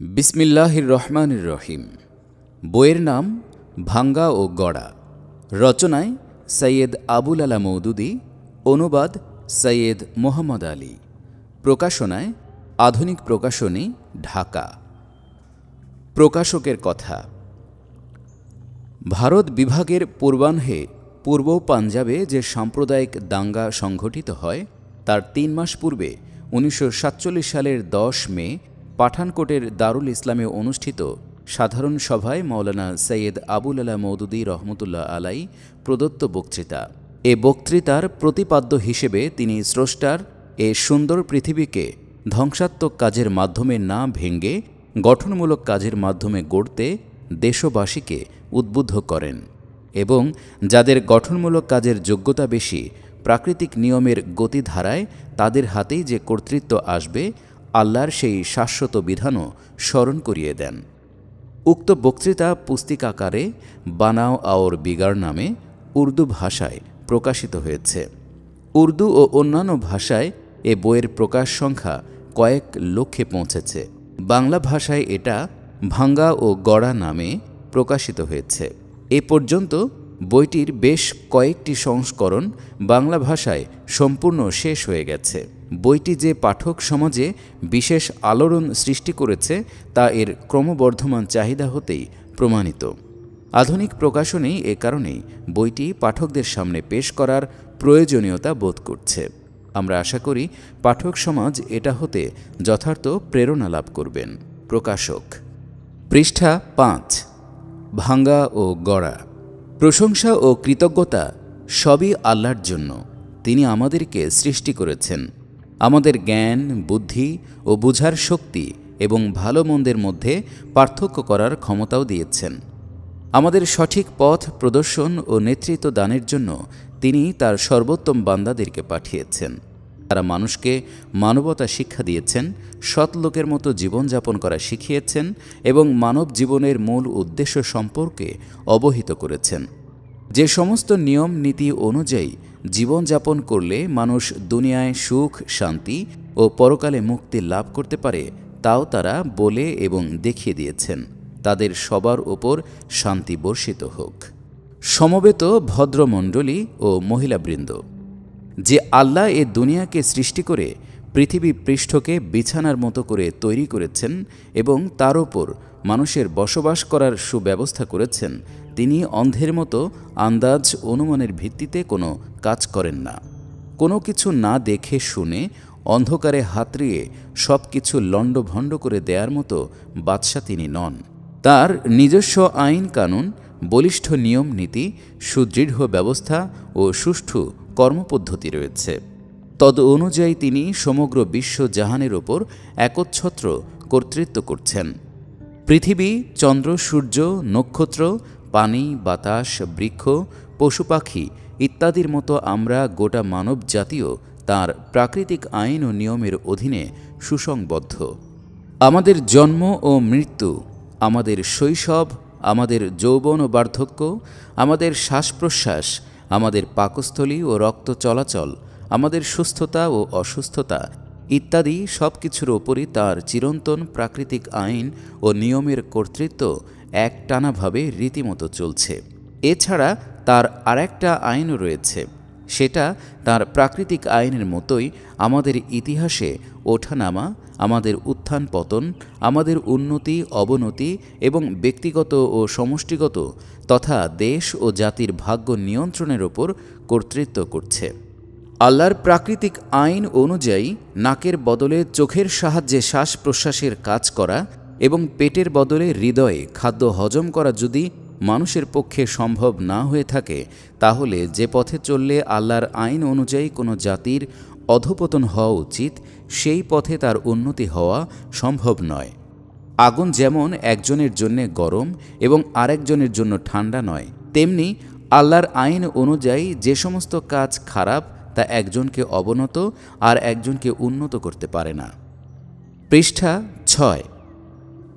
বিসমিল্লাহির রহমানির রহিম। বইয়ের নাম ভাঙ্গা ও গড়া। রচনায় সৈয়দ আবুল আলা মওদুদী, অনুবাদ সৈয়দ মোহাম্মদ আলী। প্রকাশনায় আধুনিক প্রকাশনী, ঢাকা। প্রকাশকের কথা। ভারত বিভাগের পূর্বাহ্নে পূর্ব পাঞ্জাবে যে সাম্প্রদায়িক দাঙ্গা সংঘটিত হয় তার ৩ মাস পূর্বে ১৯৪৭ সালের ১০ মে পাঠানকোটের দারুল ইসলামে অনুষ্ঠিত সাধারণ সভায় মৌলানা সৈয়দ আবুল আলা মওদুদী রহমতুল্লাহ আলাই প্রদত্ত বক্তৃতা। এ বক্তৃতার প্রতিপাদ্য হিসেবে তিনি স্রষ্টার এ সুন্দর পৃথিবীকে ধ্বংসাত্মক কাজের মাধ্যমে না ভেঙ্গে গঠনমূলক কাজের মাধ্যমে গড়তে দেশবাসীকে উদ্বুদ্ধ করেন এবং যাদের গঠনমূলক কাজের যোগ্যতা বেশি, প্রাকৃতিক নিয়মের গতিধারায় তাদের হাতেই যে কর্তৃত্ব আসবে, আল্লাহর সেই শাশ্বত বিধানও স্মরণ করিয়ে দেন। উক্ত বক্তৃতা পুস্তিকাকারে বানাও আওর বিগার নামে উর্দু ভাষায় প্রকাশিত হয়েছে। উর্দু ও অন্যান্য ভাষায় এ বইয়ের প্রকাশ সংখ্যা কয়েক লক্ষে পৌঁছেছে। বাংলা ভাষায় এটা ভাঙ্গা ও গড়া নামে প্রকাশিত হয়েছে। এ পর্যন্ত বইটির বেশ কয়েকটি সংস্করণ বাংলা ভাষায় সম্পূর্ণ শেষ হয়ে গেছে। বইটি যে পাঠক সমাজে বিশেষ আলোড়ন সৃষ্টি করেছে তা এর ক্রমবর্ধমান চাহিদা হতেই প্রমাণিত। আধুনিক প্রকাশনী এ কারণেই বইটি পাঠকদের সামনে পেশ করার প্রয়োজনীয়তা বোধ করছে। আমরা আশা করি পাঠক সমাজ এটা হতে যথার্থ প্রেরণা লাভ করবেন। প্রকাশক। পৃষ্ঠা ৫। ভাঙ্গা ও গড়া। প্রশংসা ও কৃতজ্ঞতা সবই আল্লাহর জন্য। তিনি আমাদেরকে সৃষ্টি করেছেন, আমাদের জ্ঞান, বুদ্ধি ও বুঝার শক্তি এবং ভালো মন্দের মধ্যে পার্থক্য করার ক্ষমতাও দিয়েছেন। আমাদের সঠিক পথ প্রদর্শন ও নেতৃত্ব দানের জন্য তিনি তার সর্বোত্তম বান্দাদেরকে পাঠিয়েছেন। তারা মানুষকে মানবতা শিক্ষা দিয়েছেন, সৎ লোকের মতো জীবনযাপন করা শিখিয়েছেন এবং মানব জীবনের মূল উদ্দেশ্য সম্পর্কে অবহিত করেছেন। যে সমস্ত নিয়ম নীতি অনুযায়ী জীবনযাপন করলে মানুষ দুনিয়ায় সুখ, শান্তি ও পরকালে মুক্তি লাভ করতে পারে, তাও তারা বলে এবং দেখিয়ে দিয়েছেন। তাদের সবার ওপর শান্তি বর্ষিত হোক। সমবেত ভদ্রমণ্ডলী ও মহিলাবৃন্দ, যে আল্লাহ এ দুনিয়াকে সৃষ্টি করে পৃথিবী পৃষ্ঠকে বিছানার মতো করে তৈরি করেছেন এবং তার ওপর মানুষের বসবাস করার সুব্যবস্থা করেছেন, তিনি অন্ধের মতো আন্দাজ অনুমানের ভিত্তিতে কোনো কাজ করেন না। কোনো কিছু না দেখে শুনে অন্ধকারে হাতড়িয়ে সব কিছু লণ্ডভণ্ড করে দেওয়ার মতো বাদশা তিনি নন। তার নিজস্ব আইন কানুন, বলিষ্ঠ নিয়ম নীতি, সুদৃঢ় ব্যবস্থা ও সুষ্ঠু কর্মপদ্ধতি রয়েছে। তদ অনুযায়ী তিনি সমগ্র বিশ্ব জাহানের ওপর একচ্ছত্র কর্তৃত্ব করছেন। পৃথিবী, চন্দ্র, সূর্য, নক্ষত্র, পানি, বাতাস, বৃক্ষ, পশু পাখি ইত্যাদির মতো আমরা গোটা মানব জাতীয় তাঁর প্রাকৃতিক আইন ও নিয়মের অধীনে সুসংবদ্ধ। আমাদের জন্ম ও মৃত্যু, আমাদের শৈশব, আমাদের যৌবন ও বার্ধক্য, আমাদের শ্বাস প্রশ্বাস, আমাদের পাকস্থলী ও রক্ত চলাচল, আমাদের সুস্থতা ও অসুস্থতা ইত্যাদি সব কিছুর ওপরই তাঁর চিরন্তন প্রাকৃতিক আইন ও নিয়মের কর্তৃত্ব একটানাভাবে রীতিমতো চলছে। এছাড়া তার আরেকটা আইনও রয়েছে, সেটা তার প্রাকৃতিক আইনের মতোই আমাদের ইতিহাসে ওঠানামা, আমাদের উত্থান পতন, আমাদের উন্নতি অবনতি এবং ব্যক্তিগত ও সমষ্টিগত তথা দেশ ও জাতির ভাগ্য নিয়ন্ত্রণের ওপর কর্তৃত্ব করছে। আল্লাহর প্রাকৃতিক আইন অনুযায়ী নাকের বদলে চোখের সাহায্যে শ্বাস প্রশ্বাসের কাজ করা এবং পেটের বদলে হৃদয়ে খাদ্য হজম করা যদি মানুষের পক্ষে সম্ভব না হয়ে থাকে, তাহলে যে পথে চললে আল্লাহর আইন অনুযায়ী কোনো জাতির অধঃপতন হওয়া উচিত, সেই পথে তার উন্নতি হওয়া সম্ভব নয়। আগুন যেমন একজনের জন্য গরম এবং আরেকজনের জন্য ঠান্ডা নয়, তেমনি আল্লাহর আইন অনুযায়ী যে সমস্ত কাজ খারাপ তা একজনকে অবনত আর একজনকে উন্নত করতে পারে না। পৃষ্ঠা ৬।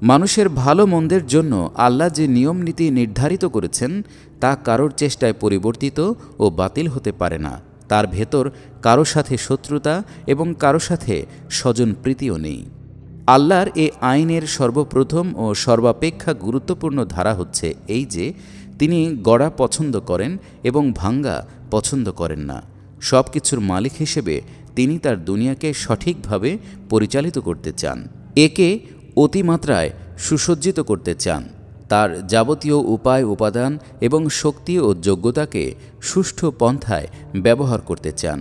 মানুষের ভালো মন্দের জন্য আল্লাহ যে নিয়ম নীতি নির্ধারিত করেছেন তা কারোর চেষ্টায় পরিবর্তিত ও বাতিল হতে পারে না। তার ভেতর কারো সাথে শত্রুতা এবং কারো সাথে স্বজন প্রীতিও নেই। আল্লাহর এ আইনের সর্বপ্রথম ও সর্বাপেক্ষা গুরুত্বপূর্ণ ধারা হচ্ছে এই যে তিনি গড়া পছন্দ করেন এবং ভাঙ্গা পছন্দ করেন না। সব কিছুর মালিক হিসেবে তিনি তার দুনিয়াকে সঠিকভাবে পরিচালিত করতে চান, একে অতিমাত্রায় সুসজ্জিত করতে চান, তার যাবতীয় উপায় উপাদান এবং শক্তি ও যোগ্যতাকে সুষ্ঠু পন্থায় ব্যবহার করতে চান।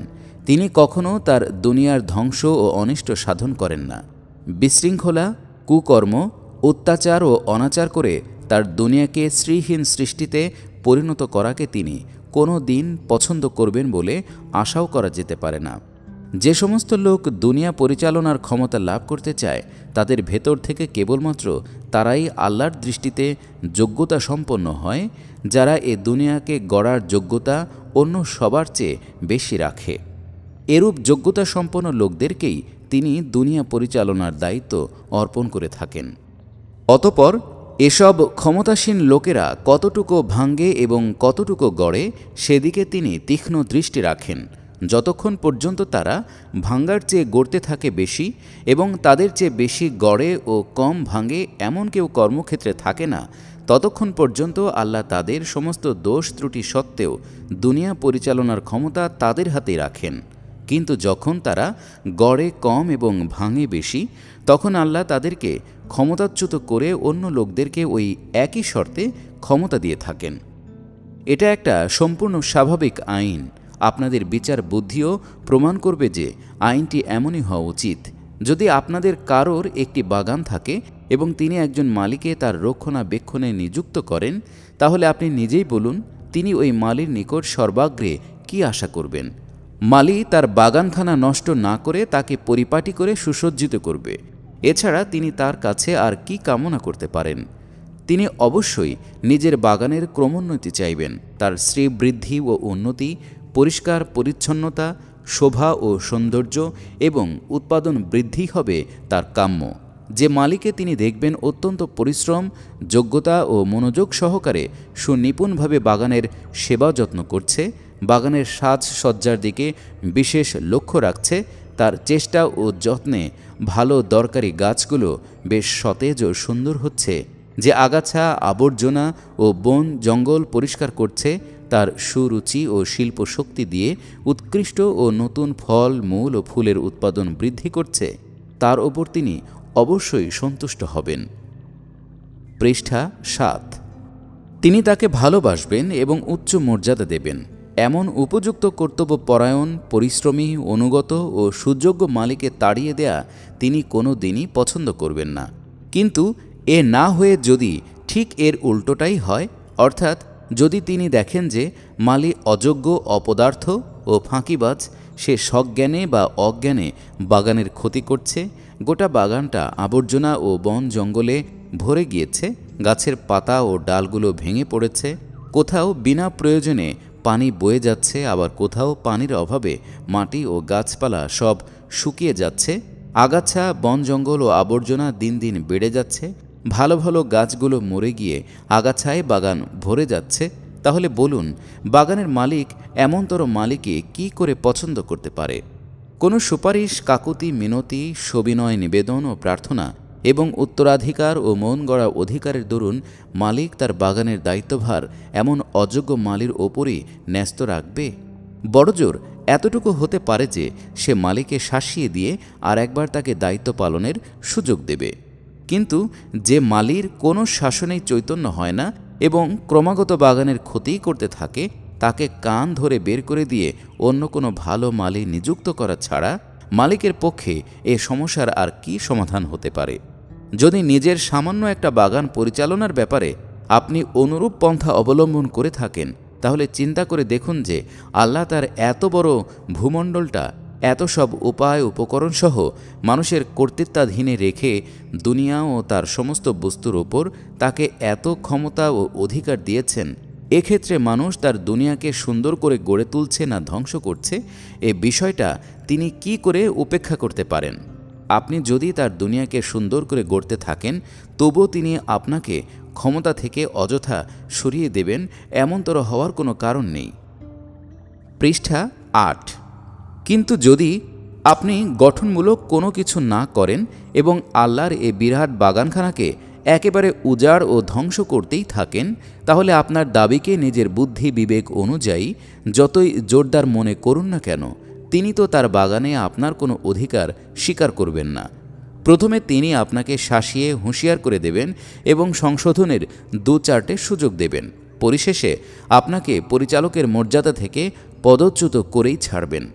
তিনি কখনও তার দুনিয়ার ধ্বংস ও অনিষ্ট সাধন করেন না। বিশৃঙ্খলা, কুকর্ম, অত্যাচার ও অনাচার করে তার দুনিয়াকে শ্রীহীন সৃষ্টিতে পরিণত করাকে তিনি কোনো দিন পছন্দ করবেন বলে আশাও করা যেতে পারে না। যে সমস্ত লোক দুনিয়া পরিচালনার ক্ষমতা লাভ করতে চায় তাদের ভেতর থেকে কেবলমাত্র তারাই আল্লাহর দৃষ্টিতে যোগ্যতা সম্পন্ন হয়, যারা এ দুনিয়াকে গড়ার যোগ্যতা অন্য সবার চেয়ে বেশি রাখে। এরূপ যোগ্যতা সম্পন্ন লোকদেরকেই তিনি দুনিয়া পরিচালনার দায়িত্ব অর্পণ করে থাকেন। অতঃপর এসব ক্ষমতাসীন লোকেরা কতটুকু ভাঙ্গে এবং কতটুকু গড়ে সেদিকে তিনি তীক্ষ্ণ দৃষ্টি রাখেন। যতক্ষণ পর্যন্ত তারা ভাঙ্গার চেয়ে গড়তে থাকে বেশি এবং তাদের চেয়ে বেশি গড়ে ও কম ভাঙ্গে এমন কেউ কর্মক্ষেত্রে থাকে না, ততক্ষণ পর্যন্ত আল্লাহ তাদের সমস্ত দোষ ত্রুটি সত্ত্বেও দুনিয়া পরিচালনার ক্ষমতা তাদের হাতেই রাখেন। কিন্তু যখন তারা গড়ে কম এবং ভাঙে বেশি, তখন আল্লাহ তাদেরকে ক্ষমতাচ্যুত করে অন্য লোকদেরকে ওই একই শর্তে ক্ষমতা দিয়ে থাকেন। এটা একটা সম্পূর্ণ স্বাভাবিক আইন। আপনাদের বিচার বুদ্ধিও প্রমাণ করবে যে আইনটি এমনই হওয়া উচিত। যদি আপনাদের কারোর একটি বাগান থাকে এবং তিনি একজন মালিকে তার রক্ষণাবেক্ষণে নিযুক্ত করেন, তাহলে আপনি নিজেই বলুন তিনি ওই মালির নিকট সর্বাগ্রে কি আশা করবেন? মালি তার বাগানখানা নষ্ট না করে তাকে পরিপাটি করে সুসজ্জিত করবে। এছাড়া তিনি তার কাছে আর কি কামনা করতে পারেন? তিনি অবশ্যই নিজের বাগানের ক্রমোন্নতি চাইবেন। তার শ্রীবৃদ্ধি ও উন্নতি, পরিষ্কার পরিচ্ছন্নতা, শোভা ও সৌন্দর্য এবং উৎপাদন বৃদ্ধি হবে তার কাম্য। যে মালিকে তিনি দেখবেন অত্যন্ত পরিশ্রম, যোগ্যতা ও মনোযোগ সহকারে সুনিপুণভাবে বাগানের সেবা যত্ন করছে, বাগানের সাজসজ্জার দিকে বিশেষ লক্ষ্য রাখছে, তার চেষ্টা ও যত্নে ভালো দরকারি গাছগুলো বেশ সতেজ ও সুন্দর হচ্ছে, যে আগাছা, আবর্জনা ও বন জঙ্গল পরিষ্কার করছে, তার সুরুচি ও শিল্প শক্তি দিয়ে উৎকৃষ্ট ও নতুন ফল, মূল ও ফুলের উৎপাদন বৃদ্ধি করছে, তার ওপর তিনি অবশ্যই সন্তুষ্ট হবেন। পৃষ্ঠা 7। তিনি তাকে ভালোবাসবেন এবং উচ্চ মর্যাদা দেবেন। এমন উপযুক্ত কর্তব্যপরায়ণ, পরিশ্রমী, অনুগত ও সুযোগ্য মালিকে তাড়িয়ে দেয়া তিনি কোনো দিনই পছন্দ করবেন না। কিন্তু এ না হয়ে যদি ঠিক এর উল্টোটাই হয়, অর্থাৎ যদি তিনি দেখেন যে মালি অযোগ্য, অপদার্থ ও ফাঁকিবাজ, সে সজ্ঞানে বা অজ্ঞানে বাগানের ক্ষতি করছে, গোটা বাগানটা আবর্জনা ও বন জঙ্গলে ভরে গিয়েছে, গাছের পাতা ও ডালগুলো ভেঙে পড়েছে, কোথাও বিনা প্রয়োজনে পানি বয়ে যাচ্ছে, আবার কোথাও পানির অভাবে মাটি ও গাছপালা সব শুকিয়ে যাচ্ছে, আগাছা, বন জঙ্গল ও আবর্জনা দিন দিন বেড়ে যাচ্ছে, ভালো ভালো গাছগুলো মরে গিয়ে আগাছায় বাগান ভরে যাচ্ছে, তাহলে বলুন বাগানের মালিক এমনতর মালিকে কি করে পছন্দ করতে পারে? কোনো সুপারিশ, কাকুতি মিনতি, সবিনয় নিবেদন ও প্রার্থনা এবং উত্তরাধিকার ও মন গড়া অধিকারের দরুন মালিক তার বাগানের দায়িত্বভার এমন অযোগ্য মালির ওপরই ন্যস্ত রাখবে? বড়জোর এতটুকু হতে পারে যে সে মালিকে শাসিয়ে দিয়ে আর একবার তাকে দায়িত্ব পালনের সুযোগ দেবে। কিন্তু যে মালির কোনো শাসনেই চৈতন্য হয় না এবং ক্রমাগত বাগানের ক্ষতিই করতে থাকে, তাকে কান ধরে বের করে দিয়ে অন্য কোনো ভালো মালি নিযুক্ত করা ছাড়া মালিকের পক্ষে এ সমস্যার আর কি সমাধান হতে পারে? যদি নিজের সামান্য একটা বাগান পরিচালনার ব্যাপারে আপনি অনুরূপ পন্থা অবলম্বন করে থাকেন, তাহলে চিন্তা করে দেখুন যে আল্লাহ তার এত বড় ভূমণ্ডলটা এত সব উপায় উপকরণ সহ মানুষের কর্তৃত্বাধীনে রেখে দুনিয়া ও তার সমস্ত বস্তুর ওপর তাকে এত ক্ষমতা ও অধিকার দিয়েছেন। এক্ষেত্রে মানুষ তার দুনিয়াকে সুন্দর করে গড়ে তুলছে না ধ্বংস করছে, এ বিষয়টা তিনি কি করে উপেক্ষা করতে পারেন? আপনি যদি তার দুনিয়াকে সুন্দর করে গড়তে থাকেন, তবুও তিনি আপনাকে ক্ষমতা থেকে অযথা সরিয়ে দেবেন এমনতর হওয়ার কোনো কারণ নেই। পৃষ্ঠা 8। কিন্তু যদি আপনি গঠনমূলক কোনো কিছু না করেন এবং আল্লাহর এ বিরাট বাগানখানাকে একেবারে উজাড় ও ধ্বংস করতেই থাকেন, তাহলে আপনার দাবিকে নিজের বুদ্ধি বিবেক অনুযায়ী যতই জোরদার মনে করুন না কেন, তিনি তো তার বাগানে আপনার কোনো অধিকার স্বীকার করবেন না। প্রথমে তিনি আপনাকে শাসিয়ে হুঁশিয়ার করে দেবেন এবং সংশোধনের 2-4টে সুযোগ দেবেন। পরিশেষে আপনাকে পরিচালকের মর্যাদা থেকে পদচ্যুত করেই ছাড়বেন।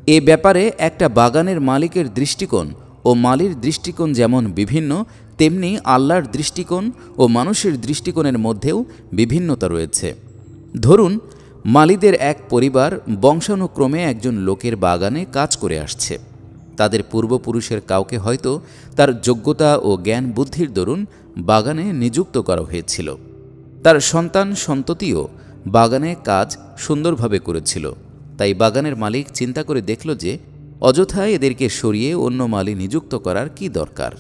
এ ব্যাপারে একটা বাগানের মালিকের দৃষ্টিকোণ ও মালির দৃষ্টিকোণ যেমন বিভিন্ন, তেমনি আল্লাহর দৃষ্টিকোণ ও মানুষের দৃষ্টিকোণের মধ্যেও বিভিন্নতা রয়েছে। ধরুন, মালিদের এক পরিবার বংশানুক্রমে একজন লোকের বাগানে কাজ করে আসছে। তাদের পূর্বপুরুষের কাউকে হয়তো তার যোগ্যতা ও জ্ঞান বুদ্ধির দরুন বাগানে নিযুক্ত করা হয়েছিল। তার সন্তান সন্ততিও বাগানে কাজ সুন্দরভাবে করেছিল। তাই বাগানের মালিক চিন্তা করে দেখল যে অযথায় এদেরকে সরিয়ে অন্য মালি নিযুক্ত করার কি দরকার।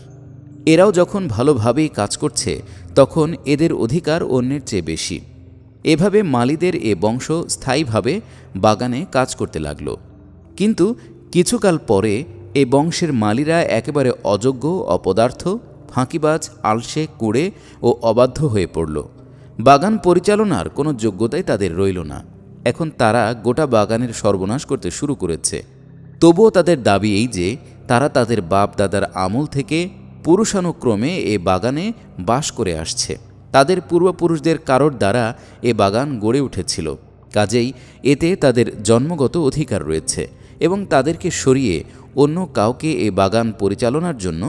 এরাও যখন ভালোভাবেই কাজ করছে, তখন এদের অধিকার অন্যের চেয়ে বেশি। এভাবে মালিদের এ বংশ স্থায়ীভাবে বাগানে কাজ করতে লাগল। কিন্তু কিছুকাল পরে এ বংশের মালিরা একেবারে অযোগ্য, অপদার্থ, ফাঁকিবাজ, আলসে, কুঁড়ে ও অবাধ্য হয়ে পড়ল। বাগান পরিচালনার কোনো যোগ্যতাই তাদের রইল না। এখন তারা গোটা বাগানের সর্বনাশ করতে শুরু করেছে। তবুও তাদের দাবি এই যে তারা তাদের বাপ দাদার আমল থেকে পুরুষানুক্রমে এ বাগানে বাস করে আসছে। তাদের পূর্বপুরুষদের কারোর দ্বারা এ বাগান গড়ে উঠেছিল, কাজেই এতে তাদের জন্মগত অধিকার রয়েছে এবং তাদেরকে সরিয়ে অন্য কাউকে এ বাগান পরিচালনার জন্য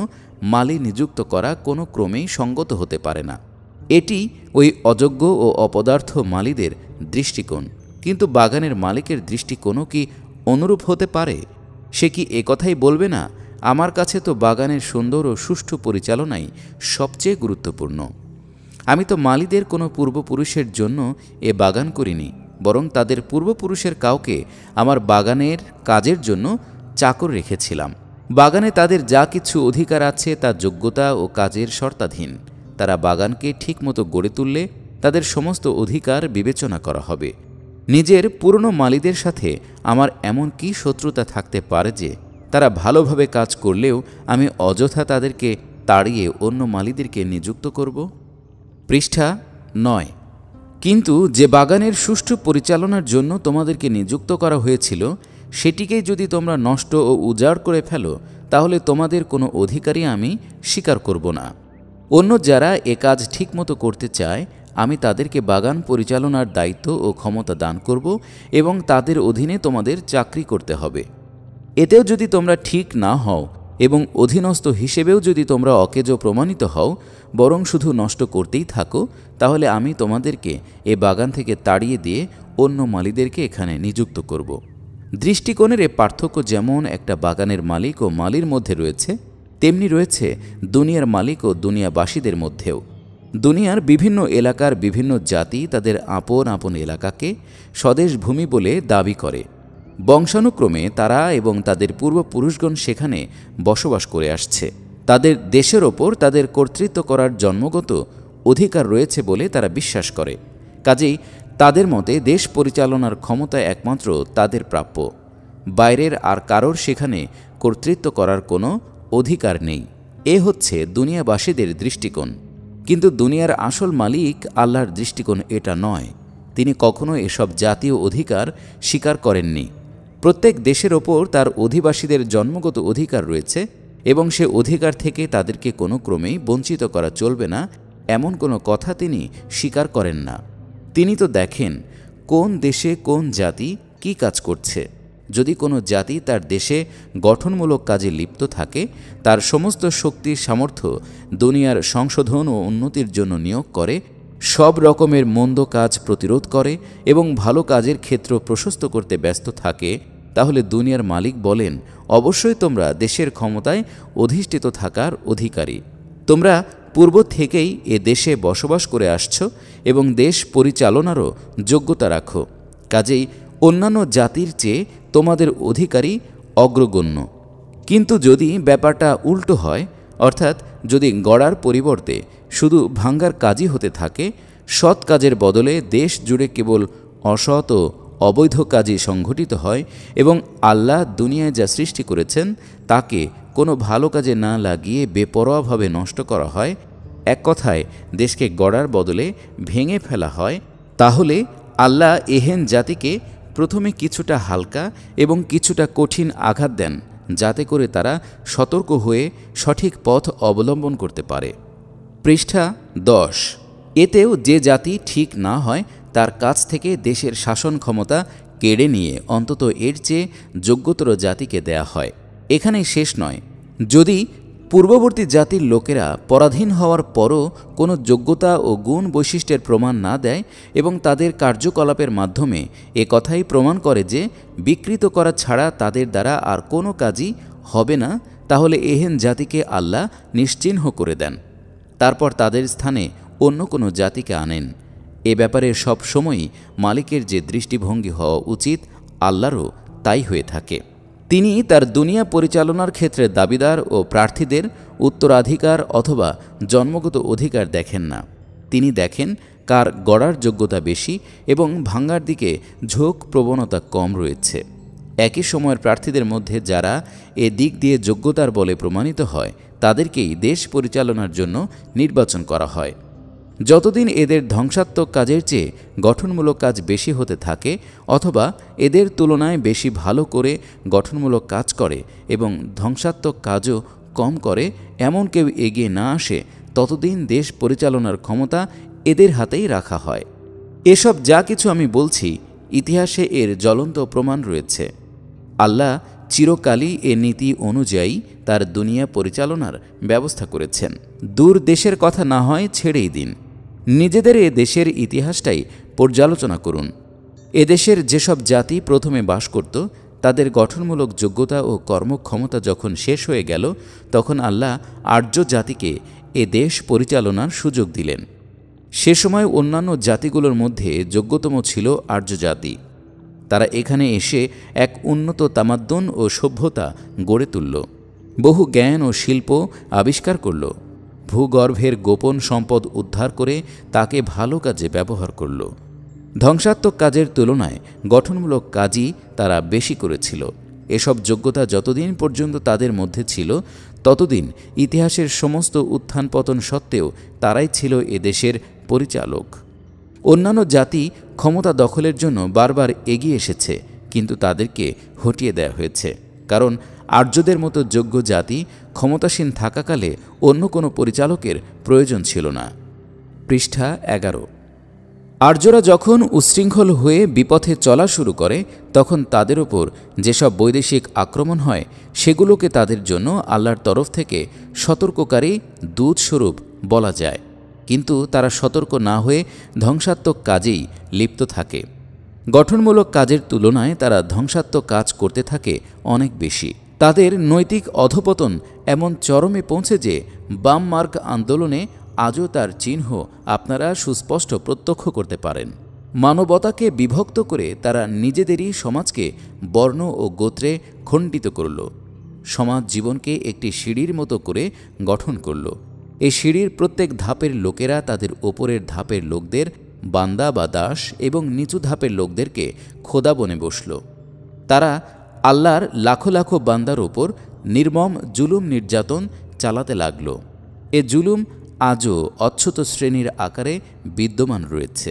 মালি নিযুক্ত করা কোনো ক্রমেই সঙ্গত হতে পারে না। এটি ওই অযোগ্য ও অপদার্থ মালিদের দৃষ্টিকোণ। কিন্তু বাগানের মালিকের দৃষ্টিকোণও কি অনুরূপ হতে পারে? সে কি একথাই বলবে না, আমার কাছে তো বাগানের সুন্দর ও সুষ্ঠু পরিচালনাই সবচেয়ে গুরুত্বপূর্ণ। আমি তো মালিদের কোনো পূর্বপুরুষের জন্য এ বাগান করিনি, বরং তাদের পূর্বপুরুষের কাউকে আমার বাগানের কাজের জন্য চাকর রেখেছিলাম। বাগানে তাদের যা কিছু অধিকার আছে তা যোগ্যতা ও কাজের শর্তাধীন। তারা বাগানকে ঠিকমতো গড়ে তুললে তাদের সমস্ত অধিকার বিবেচনা করা হবে। নিজের পুরনো মালিদের সাথে আমার এমন কি শত্রুতা থাকতে পারে যে তারা ভালোভাবে কাজ করলেও আমি অযথা তাদেরকে তাড়িয়ে অন্য মালিদেরকে নিযুক্ত করব? পৃষ্ঠা 9। কিন্তু যে বাগানের সুষ্ঠু পরিচালনার জন্য তোমাদেরকে নিযুক্ত করা হয়েছিল, সেটিকেই যদি তোমরা নষ্ট ও উজাড় করে ফেলো, তাহলে তোমাদের কোনো অধিকারই আমি স্বীকার করব না। অন্য যারা এ কাজ ঠিকমতো করতে চায়, আমি তাদেরকে বাগান পরিচালনার দায়িত্ব ও ক্ষমতা দান করব এবং তাদের অধীনে তোমাদের চাকরি করতে হবে। এতেও যদি তোমরা ঠিক না হও এবং অধীনস্থ হিসেবেও যদি তোমরা অকেজো প্রমাণিত হও, বরং শুধু নষ্ট করতেই থাকো, তাহলে আমি তোমাদেরকে এ বাগান থেকে তাড়িয়ে দিয়ে অন্য মালিদেরকে এখানে নিযুক্ত করব। দৃষ্টিকোণের এ পার্থক্য যেমন একটা বাগানের মালিক ও মালির মধ্যে রয়েছে, তেমনি রয়েছে দুনিয়ার মালিক ও দুনিয়াবাসীদের মধ্যেও। দুনিয়ার বিভিন্ন এলাকার বিভিন্ন জাতি তাদের আপন আপন এলাকাকে স্বদেশ ভূমি বলে দাবি করে। বংশানুক্রমে তারা এবং তাদের পূর্বপুরুষগণ সেখানে বসবাস করে আসছে। তাদের দেশের ওপর তাদের কর্তৃত্ব করার জন্মগত অধিকার রয়েছে বলে তারা বিশ্বাস করে। কাজেই তাদের মতে দেশ পরিচালনার ক্ষমতা একমাত্র তাদের প্রাপ্য। বাইরের আর কারোর সেখানে কর্তৃত্ব করার কোনো অধিকার নেই। এ হচ্ছে দুনিয়াবাসীদের দৃষ্টিকোণ। কিন্তু দুনিয়ার আসল মালিক আল্লাহর দৃষ্টিকোণ এটা নয়। তিনি কখনো এসব জাতীয় অধিকার স্বীকার করেননি। প্রত্যেক দেশের ওপর তার অধিবাসীদের জন্মগত অধিকার রয়েছে এবং সে অধিকার থেকে তাদেরকে কোনো ক্রমেই বঞ্চিত করা চলবে না, এমন কোনো কথা তিনি স্বীকার করেন না। তিনি তো দেখেন কোন দেশে কোন জাতি কি কাজ করছে। যদি কোনো জাতি তার দেশে গঠনমূলক কাজে লিপ্ত থাকে, তার সমস্ত শক্তির সামর্থ্য দুনিয়ার সংশোধন ও উন্নতির জন্য নিয়োগ করে, সব রকমের মন্দ কাজ প্রতিরোধ করে এবং ভালো কাজের ক্ষেত্র প্রশস্ত করতে ব্যস্ত থাকে, তাহলে দুনিয়ার মালিক বলেন, অবশ্যই তোমরা দেশের ক্ষমতায় অধিষ্ঠিত থাকার অধিকারী। তোমরা পূর্ব থেকেই এ দেশে বসবাস করে আসছো এবং দেশ পরিচালনারও যোগ্যতা রাখো। কাজেই অন্যান্য জাতির চেয়ে তোমাদের অধিকারী অগ্রগণ্য। কিন্তু যদি ব্যাপারটা উল্টো হয়, অর্থাৎ যদি গড়ার পরিবর্তে শুধু ভাঙ্গার কাজই হতে থাকে, সৎ কাজের বদলে দেশ জুড়ে কেবল অসৎ ও অবৈধ কাজে সংঘটিত হয় এবং আল্লাহ দুনিয়ায় যা সৃষ্টি করেছেন তাকে কোনো ভালো কাজে না লাগিয়ে বেপরোয়াভাবে নষ্ট করা হয়, এক কথায় দেশকে গড়ার বদলে ভেঙে ফেলা হয়, তাহলে আল্লাহ এহেন জাতিকে প্রথমে কিছুটা হালকা এবং কিছুটা কঠিন আঘাত দেন, যাতে করে তারা সতর্ক হয়ে সঠিক পথ অবলম্বন করতে পারে। পৃষ্ঠা 10। এতেও যে জাতি ঠিক না হয় তার কাছ থেকে দেশের শাসন ক্ষমতা কেড়ে নিয়ে অন্তত এর চেয়ে যোগ্যতর জাতিকে দেয়া হয়। এখানেই শেষ নয়, যদি পূর্ববর্তী জাতির লোকেরা পরাধীন হওয়ার পরও কোনো যোগ্যতা ও গুণ বৈশিষ্ট্যের প্রমাণ না দেয় এবং তাদের কার্যকলাপের মাধ্যমে এ কথাই প্রমাণ করে যে বিকৃত করা ছাড়া তাদের দ্বারা আর কোনো কাজই হবে না, তাহলে এহেন জাতিকে আল্লাহ নিশ্চিহ্ন করে দেন। তারপর তাদের স্থানে অন্য কোনো জাতিকে আনেন। এ ব্যাপারে সব সময়ই মালিকের যে দৃষ্টিভঙ্গি হওয়া উচিত, আল্লাহরও তাই হয়ে থাকে। তিনি তার দুনিয়া পরিচালনার ক্ষেত্রে দাবিদার ও প্রার্থীদের উত্তরাধিকার অথবা জন্মগত অধিকার দেখেন না। তিনি দেখেন কার গড়ার যোগ্যতা বেশি এবং ভাঙার দিকে ঝোঁক প্রবণতা কম রয়েছে। একই সময়ের প্রার্থীদের মধ্যে যারা এ দিক দিয়ে যোগ্যতার বলে প্রমাণিত হয় তাদেরকেই দেশ পরিচালনার জন্য নির্বাচন করা হয়। যতদিন এদের ধ্বংসাত্মক কাজের চেয়ে গঠনমূলক কাজ বেশি হতে থাকে অথবা এদের তুলনায় বেশি ভালো করে গঠনমূলক কাজ করে এবং ধ্বংসাত্মক কাজও কম করে এমন কেউ এগিয়ে না আসে, ততদিন দেশ পরিচালনার ক্ষমতা এদের হাতেই রাখা হয়। এসব যা কিছু আমি বলছি, ইতিহাসে এর জ্বলন্ত প্রমাণ রয়েছে। আল্লাহ চিরকালই এ নীতি অনুযায়ী তার দুনিয়া পরিচালনার ব্যবস্থা করেছেন। দূর দেশের কথা না হয় ছেড়েই দিন, নিজেদের এ দেশের ইতিহাসটাই পর্যালোচনা করুন। এদেশের যেসব জাতি প্রথমে বাস করত তাদের গঠনমূলক যোগ্যতা ও কর্মক্ষমতা যখন শেষ হয়ে গেল, তখন আল্লাহ আর্য জাতিকে এ দেশ পরিচালনার সুযোগ দিলেন। সে সময় অন্যান্য জাতিগুলোর মধ্যে যোগ্যতম ছিল আর্য জাতি। তারা এখানে এসে এক উন্নত তামাদ্দুন ও সভ্যতা গড়ে তুলল, বহু জ্ঞান ও শিল্প আবিষ্কার করল, ভূগর্ভের গোপন সম্পদ উদ্ধার করে তাকে ভালো কাজে ব্যবহার করল। ধ্বংসাত্মক কাজের তুলনায় গঠনমূলক কাজই তারা বেশি করেছিল। এসব যোগ্যতা যতদিন পর্যন্ত তাদের মধ্যে ছিল, ততদিন ইতিহাসের সমস্ত উত্থান পতন সত্ত্বেও তারাই ছিল এদেশের পরিচালক। অন্যান্য জাতি ক্ষমতা দখলের জন্য বারবার এগিয়ে এসেছে, কিন্তু তাদেরকে হটিয়ে দেওয়া হয়েছে, কারণ আর্যদের মতো যোগ্য জাতি ক্ষমতাসীন থাকাকালে অন্য কোনো পরিচালকের প্রয়োজন ছিল না। পৃষ্ঠা 11। আর্যরা যখন উচ্ছৃঙ্খল হয়ে বিপথে চলা শুরু করে, তখন তাদের ওপর যেসব বৈদেশিক আক্রমণ হয় সেগুলোকে তাদের জন্য আল্লাহর তরফ থেকে সতর্ককারী দূতস্বরূপ বলা যায়, কিন্তু তারা সতর্ক না হয়ে ধ্বংসাত্মক কাজেই লিপ্ত থাকে। গঠনমূলক কাজের তুলনায় তারা ধ্বংসাত্মক কাজ করতে থাকে অনেক বেশি। তাদের নৈতিক অধঃপতন এমন চরমে পৌঁছে যে বাম মার্ক আন্দোলনে আজও তার চিহ্ন আপনারা সুস্পষ্ট প্রত্যক্ষ করতে পারেন। মানবতাকে বিভক্ত করে তারা নিজেদেরই সমাজকে বর্ণ ও গোত্রে খণ্ডিত করল। সমাজ জীবনকে একটি সিঁড়ির মতো করে গঠন করল। এই সিঁড়ির প্রত্যেক ধাপের লোকেরা তাদের ওপরের ধাপের লোকদের বান্দা বা দাস এবং নিচু ধাপের লোকদেরকে খোদা বনে বসল। তারা আল্লাহর লাখো লাখো বান্দার ওপর নির্মম জুলুম নির্যাতন চালাতে লাগল। এ জুলুম আজও অচ্যুত শ্রেণীর আকারে বিদ্যমান রয়েছে।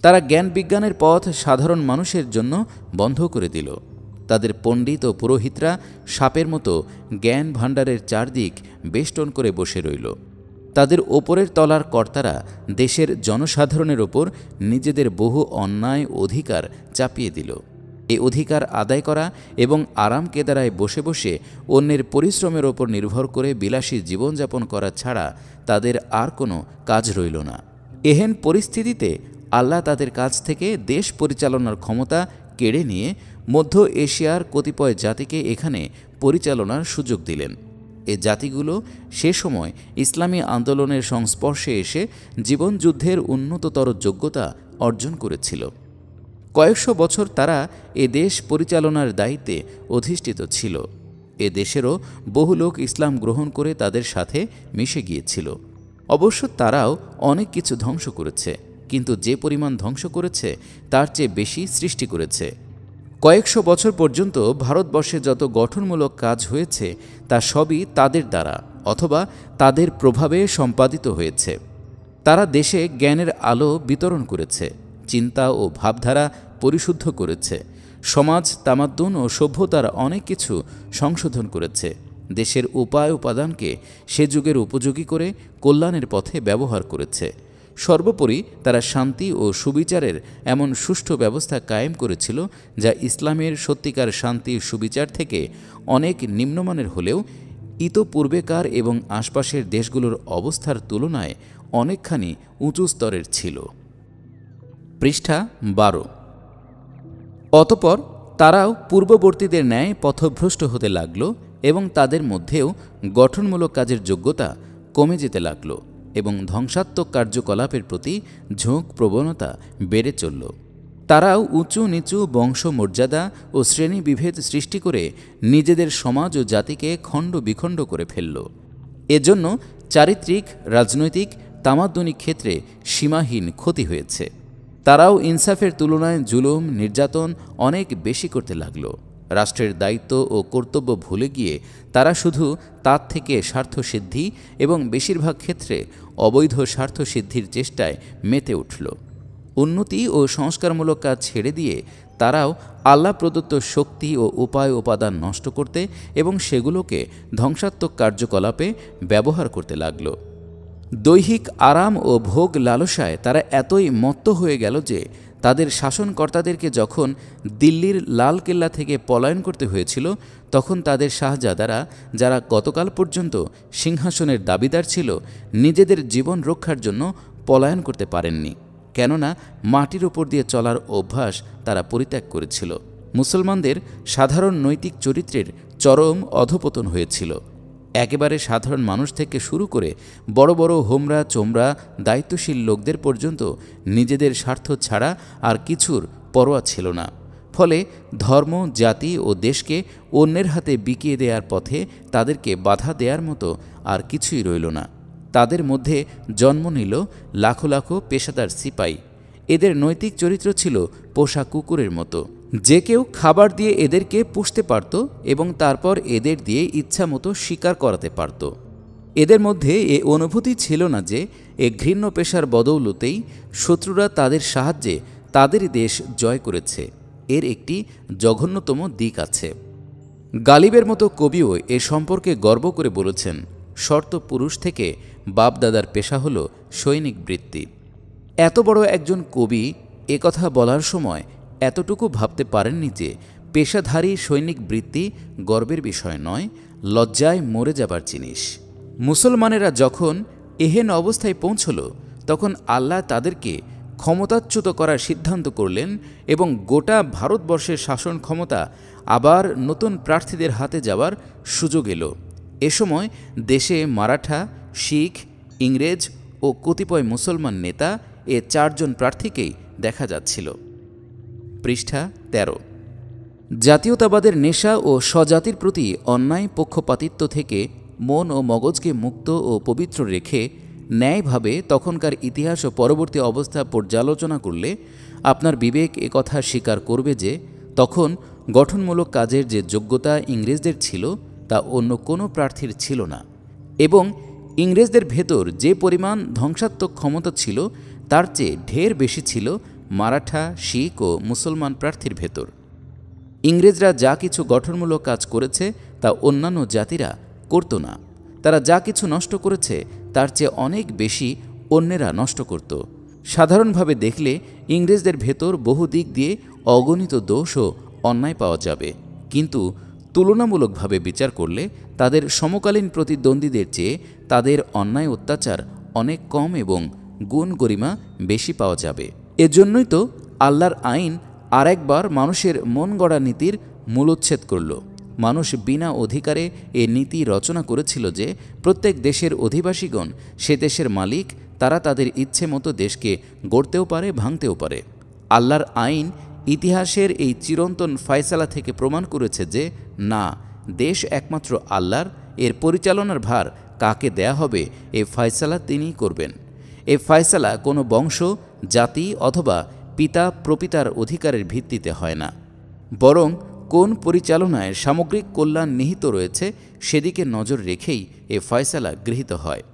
তারা জ্ঞান বিজ্ঞানের পথ সাধারণ মানুষের জন্য বন্ধ করে দিল। তাদের পণ্ডিত ও পুরোহিতরা সাপের মতো জ্ঞান ভাণ্ডারের চারদিক বেষ্টন করে বসে রইল। তাদের ওপরের তলার কর্তারা দেশের জনসাধারণের ওপর নিজেদের বহু অন্যায় অধিকার চাপিয়ে দিল। এই অধিকার আদায় করা এবং আরাম কেদারায় বসে বসে অন্যের পরিশ্রমের ওপর নির্ভর করে বিলাসী জীবনযাপন করা ছাড়া তাদের আর কোনো কাজ রইল না। এহেন পরিস্থিতিতে আল্লাহ তাদের কাছ থেকে দেশ পরিচালনার ক্ষমতা কেড়ে নিয়ে মধ্য এশিয়ার কতিপয় জাতিকে এখানে পরিচালনার সুযোগ দিলেন। এ জাতিগুলো সে সময় ইসলামী আন্দোলনের সংস্পর্শে এসে জীবনযুদ্ধের উন্নততর যোগ্যতা অর্জন করেছিল। কয়েকশো বছর তারা এ দেশ পরিচালনার দায়িত্বে অধিষ্ঠিত ছিল। এ দেশেরও বহু লোক ইসলাম গ্রহণ করে তাদের সাথে মিশে গিয়েছিল। অবশ্য তারাও অনেক কিছু ধ্বংস করেছে, কিন্তু যে পরিমাণ ধ্বংস করেছে তার চেয়ে বেশি সৃষ্টি করেছে। কয়েকশো বছর পর্যন্ত ভারতবর্ষে যত গঠনমূলক কাজ হয়েছে তা সবই তাদের দ্বারা অথবা তাদের প্রভাবে সম্পাদিত হয়েছে। তারা দেশে জ্ঞানের আলো বিতরণ করেছে, চিন্তা ও ভাবধারা পরিশুদ্ধ করেছে, সমাজ তামাদ্দুন ও সভ্যতার অনেক কিছু সংশোধন করেছে, দেশের উপায় উপাদানকে সে যুগের উপযোগী করে কল্যাণের পথে ব্যবহার করেছে। সর্বোপরি তারা শান্তি ও সুবিচারের এমন সুষ্ঠু ব্যবস্থা কায়েম করেছিল যা ইসলামের সত্যিকার শান্তি সুবিচার থেকে অনেক নিম্নমানের হলেও ইতপূর্বেকার এবং আশপাশের দেশগুলোর অবস্থার তুলনায় অনেকখানি উঁচু স্তরের ছিল। পৃষ্ঠা 12। অতঃপর তারাও পূর্ববর্তীদের ন্যায় পথভ্রষ্ট হতে লাগল এবং তাদের মধ্যেও গঠনমূলক কাজের যোগ্যতা কমে যেতে লাগল এবং ধ্বংসাত্মক কার্যকলাপের প্রতি ঝোঁক প্রবণতা বেড়ে চলল। তারাও উঁচু নিচু বংশ মর্যাদা ও শ্রেণীবিভেদ সৃষ্টি করে নিজেদের সমাজ ও জাতিকে খণ্ড বিখণ্ড করে ফেলল। এজন্য চারিত্রিক, রাজনৈতিক, তামাদ্দনিক ক্ষেত্রে সীমাহীন ক্ষতি হয়েছে। তারাও ইনসাফের তুলনায় জুলুম নির্যাতন অনেক বেশি করতে লাগল। রাষ্ট্রের দায়িত্ব ও কর্তব্য ভুলে গিয়ে তারা শুধু তার থেকে স্বার্থসিদ্ধি এবং বেশিরভাগ ক্ষেত্রে অবৈধ স্বার্থসিদ্ধির চেষ্টায় মেতে উঠল। উন্নতি ও সংস্কারমূলক কাজ ছেড়ে দিয়ে তারাও আল্লাহ প্রদত্ত শক্তি ও উপায় উপাদান নষ্ট করতে এবং সেগুলোকে ধ্বংসাত্মক কার্যকলাপে ব্যবহার করতে লাগল। দৈহিক আরাম ও ভোগ লালসায় তারা এতই মত্ত হয়ে গেল যে তাদের শাসনকর্তাদেরকে যখন দিল্লির লালকেল্লা থেকে পলায়ন করতে হয়েছিল তখন তাদের শাহজাদারা, যারা গতকাল পর্যন্ত সিংহাসনের দাবিদার ছিল, নিজেদের জীবন রক্ষার জন্য পলায়ন করতে পারেননি, কেননা মাটির ওপর দিয়ে চলার অভ্যাস তারা পরিত্যাগ করেছিল। মুসলমানদের সাধারণ নৈতিক চরিত্রের চরম অধঃপতন হয়েছিল। একেবারে সাধারণ মানুষ থেকে শুরু করে বড় বড় হোমরা চোমরা দায়িত্বশীল লোকদের পর্যন্ত নিজেদের স্বার্থ ছাড়া আর কিছুর পরোয়া ছিল না। ফলে ধর্ম, জাতি ও দেশকে অন্যের হাতে বিকিয়ে দেওয়ার পথে তাদেরকে বাধা দেওয়ার মতো আর কিছুই রইল না। তাদের মধ্যে জন্ম নিল লাখো লাখো পেশাদার সিপাই। এদের নৈতিক চরিত্র ছিল পোষা কুকুরের মতো। যে কেউ খাবার দিয়ে এদেরকে পুষতে পারত এবং তারপর এদের দিয়ে ইচ্ছা মতো শিকার করাতে পারত। এদের মধ্যে এ অনুভূতি ছিল না যে এ ঘৃণ্য পেশার বদৌলতেই শত্রুরা তাদের সাহায্যে তাদেরই দেশ জয় করেছে। এর একটি জঘন্যতম দিক আছে। গালিবের মতো কবিও এ সম্পর্কে গর্ব করে বলেছেন, শর্ত পুরুষ থেকে বাপদাদার পেশা হল সৈনিক বৃত্তি। এত বড় একজন কবি একথা বলার সময় এতটুকু ভাবতে পারেননি যে পেশাধারী সৈনিক বৃত্তি গর্বের বিষয় নয়, লজ্জায় মরে যাবার জিনিস। মুসলমানেরা যখন এহেন অবস্থায় পৌঁছল তখন আল্লাহ তাদেরকে ক্ষমতাচ্যুত করার সিদ্ধান্ত করলেন এবং গোটা ভারতবর্ষের শাসন ক্ষমতা আবার নতুন প্রার্থীদের হাতে যাওয়ার সুযোগ এলো। এ সময় দেশে মারাঠা, শিখ, ইংরেজ ও কতিপয় মুসলমান নেতা এ চারজন প্রার্থীকেই দেখা যাচ্ছিল। পৃষ্ঠা 13। জাতীয়তাবাদের নেশা ও স্বজাতির প্রতি অন্যায় পক্ষপাতিত্ব থেকে মন ও মগজকে মুক্ত ও পবিত্র রেখে ন্যায়ভাবে তখনকার ইতিহাস ও পরবর্তী অবস্থা পর্যালোচনা করলে আপনার বিবেক একথা স্বীকার করবে যে তখন গঠনমূলক কাজের যে যোগ্যতা ইংরেজদের ছিল তা অন্য কোনো প্রার্থীর ছিল না, এবং ইংরেজদের ভেতর যে পরিমাণ ধ্বংসাত্মক ক্ষমতা ছিল তার চেয়ে ঢের বেশি ছিল মারাঠা, শিখ ও মুসলমান প্রার্থীর ভেতর। ইংরেজরা যা কিছু গঠনমূলক কাজ করেছে তা অন্যান্য জাতিরা করত না। তারা যা কিছু নষ্ট করেছে তার চেয়ে অনেক বেশি অন্যেরা নষ্ট করত। সাধারণভাবে দেখলে ইংরেজদের ভেতর বহু দিক দিয়ে অগণিত দোষ ও অন্যায় পাওয়া যাবে, কিন্তু তুলনামূলকভাবে বিচার করলে তাদের সমকালীন প্রতিদ্বন্দ্বীদের চেয়ে তাদের অন্যায় অত্যাচার অনেক কম এবং গুণ গরিমা বেশি পাওয়া যাবে। এজন্যই তো আল্লাহর আইন আর একবার মানুষের মন গড়া নীতির মূলোচ্ছেদ করল। মানুষ বিনা অধিকারে এ নীতি রচনা করেছিল যে প্রত্যেক দেশের অধিবাসীগণ সে দেশের মালিক, তারা তাদের ইচ্ছে মতো দেশকে গড়তেও পারে, ভাঙতেও পারে। আল্লাহর আইন ইতিহাসের এই চিরন্তন ফয়সালা থেকে প্রমাণ করেছে যে না, দেশ একমাত্র আল্লাহর, এর পরিচালনার ভার কাকে দেয়া হবে এ ফয়সালা তিনিই করবেন। এ ফয়সালা কোনো বংশ, জাতি অথবা পিতা প্রপিতার অধিকারের ভিত্তিতে হয় না, বরং কোন পরিচালনায় সামগ্রিক কল্যাণ নিহিত রয়েছে সেদিকে নজর রেখেই এ ফয়সালা গৃহীত হয়।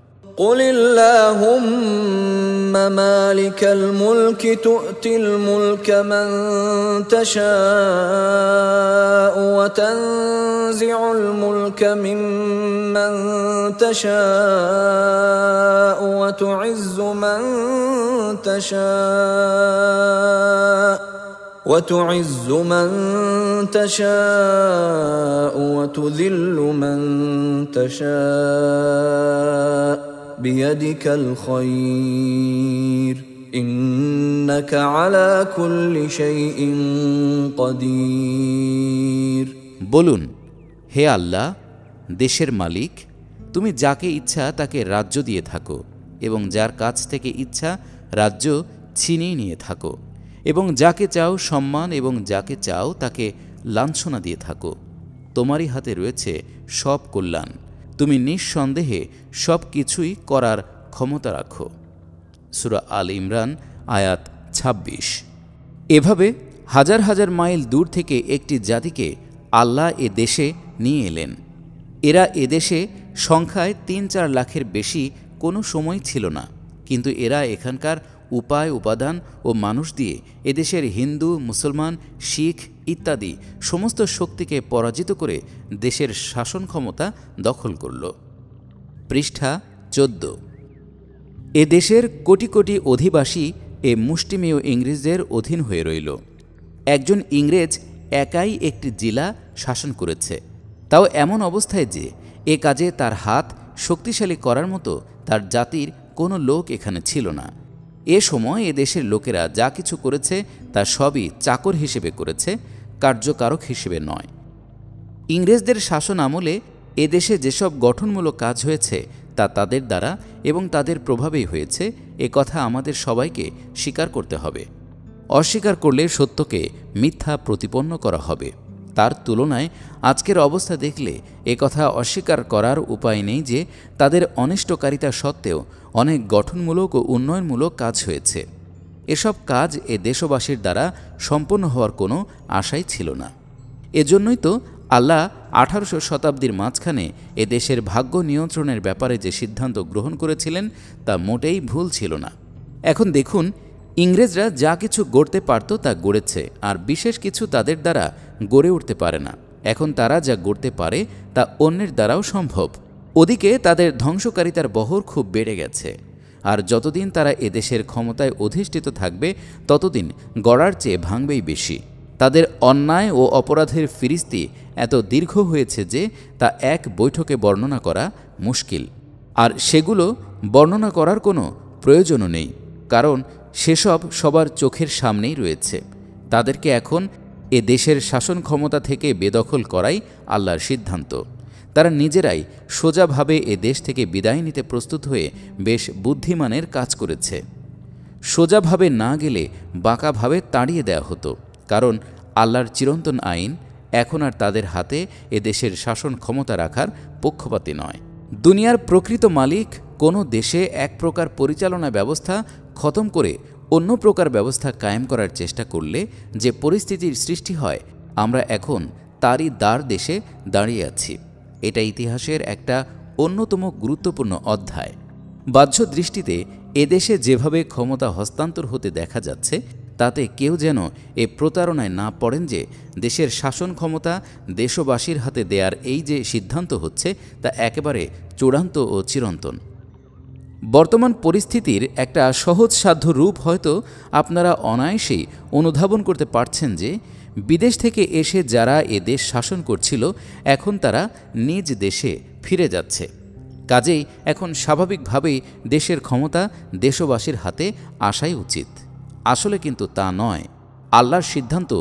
قل اللهم مالك الملك تؤتي الملك من تشاء وتنزع الملك ممن تشاء وتعز من تشاء وتذل من تشاء بيدك الخير إنك على كل شيء قدير। বলুন, হে আল্লাহ, দেশের মালিক, তুমি যাকে ইচ্ছা তাকে রাজ্য দিয়ে থাকো এবং যার কাছ থেকে ইচ্ছা রাজ্য ছিনিয়ে নিয়ে থাকো, এবং যাকে চাও সম্মান এবং যাকে চাও তাকে লাঞ্ছনা দিয়ে থাকো। তোমারই হাতে রয়েছে সব কল্যাণ, তুমি নিঃসন্দেহে সব কিছুই করার ক্ষমতা রাখো। সূরা আল ইমরান আয়াত ২৬। এভাবে হাজার হাজার মাইল দূর থেকে একটি জাতিকে আল্লাহ এ দেশে নিয়ে এলেন। এরা এদেশে সংখ্যায় ৩-৪ লাখের বেশি কোনো সময় ছিল না, কিন্তু এরা এখানকার উপায় উপাদান ও মানুষ দিয়ে এদেশের হিন্দু, মুসলমান, শিখ ইত্যাদি সমস্ত শক্তিকে পরাজিত করে দেশের শাসন ক্ষমতা দখল করল। পৃষ্ঠা ১৪। এ দেশের কোটি কোটি অধিবাসী এ মুষ্টিমেয় ইংরেজদের অধীন হয়ে রইল। একজন ইংরেজ একাই একটি জেলা শাসন করেছে, তাও এমন অবস্থায় যে এ কাজে তার হাত শক্তিশালী করার মতো তার জাতির কোনো লোক এখানে ছিল না। এ সময় এ দেশের লোকেরা যা কিছু করেছে তা সবই চাকর হিসেবে করেছে, কার্যকারক হিসেবে নয়। ইংরেজদের শাসন আমলে এ দেশে যেসব গঠনমূলক কাজ হয়েছে তা তাদের দ্বারা এবং তাদের প্রভাবেই হয়েছে, এ কথা আমাদের সবাইকে স্বীকার করতে হবে। অস্বীকার করলে সত্যকে মিথ্যা প্রতিপন্ন করা হবে। তার তুলনায় আজকের অবস্থা দেখলে এ কথা অস্বীকার করার উপায় নেই যে তাদের অনিষ্টকারিতা সত্ত্বেও অনেক গঠনমূলক ও উন্নয়নমূলক কাজ হয়েছে। এসব কাজ এ দেশবাসীর দ্বারা সম্পন্ন হওয়ার কোনো আশাই ছিল না। এজন্যই তো আল্লাহ 18শো শতাব্দীর মাঝখানে এ দেশের ভাগ্য নিয়ন্ত্রণের ব্যাপারে যে সিদ্ধান্ত গ্রহণ করেছিলেন তা মোটেই ভুল ছিল না। এখন দেখুন, ইংরেজরা যা কিছু গড়তে পারত তা গড়েছে, আর বিশেষ কিছু তাদের দ্বারা গড়ে উঠতে পারে না। এখন তারা যা গড়তে পারে তা অন্যের দ্বারাও সম্ভব। ওদিকে তাদের ধ্বংসকারিতার বহর খুব বেড়ে গেছে, আর যতদিন তারা এদেশের ক্ষমতায় অধিষ্ঠিত থাকবে ততদিন গড়ার চেয়ে ভাঙবেই বেশি। তাদের অন্যায় ও অপরাধের ফিরিস্তি এত দীর্ঘ হয়েছে যে তা এক বৈঠকে বর্ণনা করা মুশকিল, আর সেগুলো বর্ণনা করার কোনো প্রয়োজনও নেই, কারণ সেসব সবার চোখের সামনেই রয়েছে। তাদেরকে এখন এ দেশের শাসন ক্ষমতা থেকে বেদখল করাই আল্লাহর সিদ্ধান্ত। তারা নিজেরাই সোজাভাবে এ দেশ থেকে বিদায় নিতে প্রস্তুত হয়ে বেশ বুদ্ধিমানের কাজ করেছে। সোজাভাবে না গেলে বাঁকাভাবে তাড়িয়ে দেওয়া হতো, কারণ আল্লাহর চিরন্তন আইন এখন আর তাদের হাতে এ দেশের শাসন ক্ষমতা রাখার পক্ষপাতী নয়। দুনিয়ার প্রকৃত মালিক কোনো দেশে এক প্রকার পরিচালনা ব্যবস্থা খতম করে অন্য প্রকার ব্যবস্থা কায়েম করার চেষ্টা করলে যে পরিস্থিতির সৃষ্টি হয়, আমরা এখন তারই দ্বার দেশে দাঁড়িয়ে আছি। এটা ইতিহাসের একটা অন্যতম গুরুত্বপূর্ণ অধ্যায়। বাহ্য দৃষ্টিতে এদেশে যেভাবে ক্ষমতা হস্তান্তর হতে দেখা যাচ্ছে, তাতে কেউ যেন এ প্রতারণায় না পড়েন যে দেশের শাসন ক্ষমতা দেশবাসীর হাতে দেওয়ার এই যে সিদ্ধান্ত হচ্ছে তা একেবারে চূড়ান্ত ও চিরন্তন। বর্তমান পরিস্থিতির একটা সহজসাধ্য রূপ হয়তো আপনারা অনায়াসেই অনুধাবন করতে পারছেন যে বিদেশ থেকে এসে যারা এ দেশ শাসন করছিল এখন তারা নিজ দেশে ফিরে যাচ্ছে। কাজেই এখন স্বাভাবিকভাবেই দেশের ক্ষমতা দেশবাসীর হাতে আসাই উচিত। আসলে কিন্তু তা নয়। আল্লাহর সিদ্ধান্ত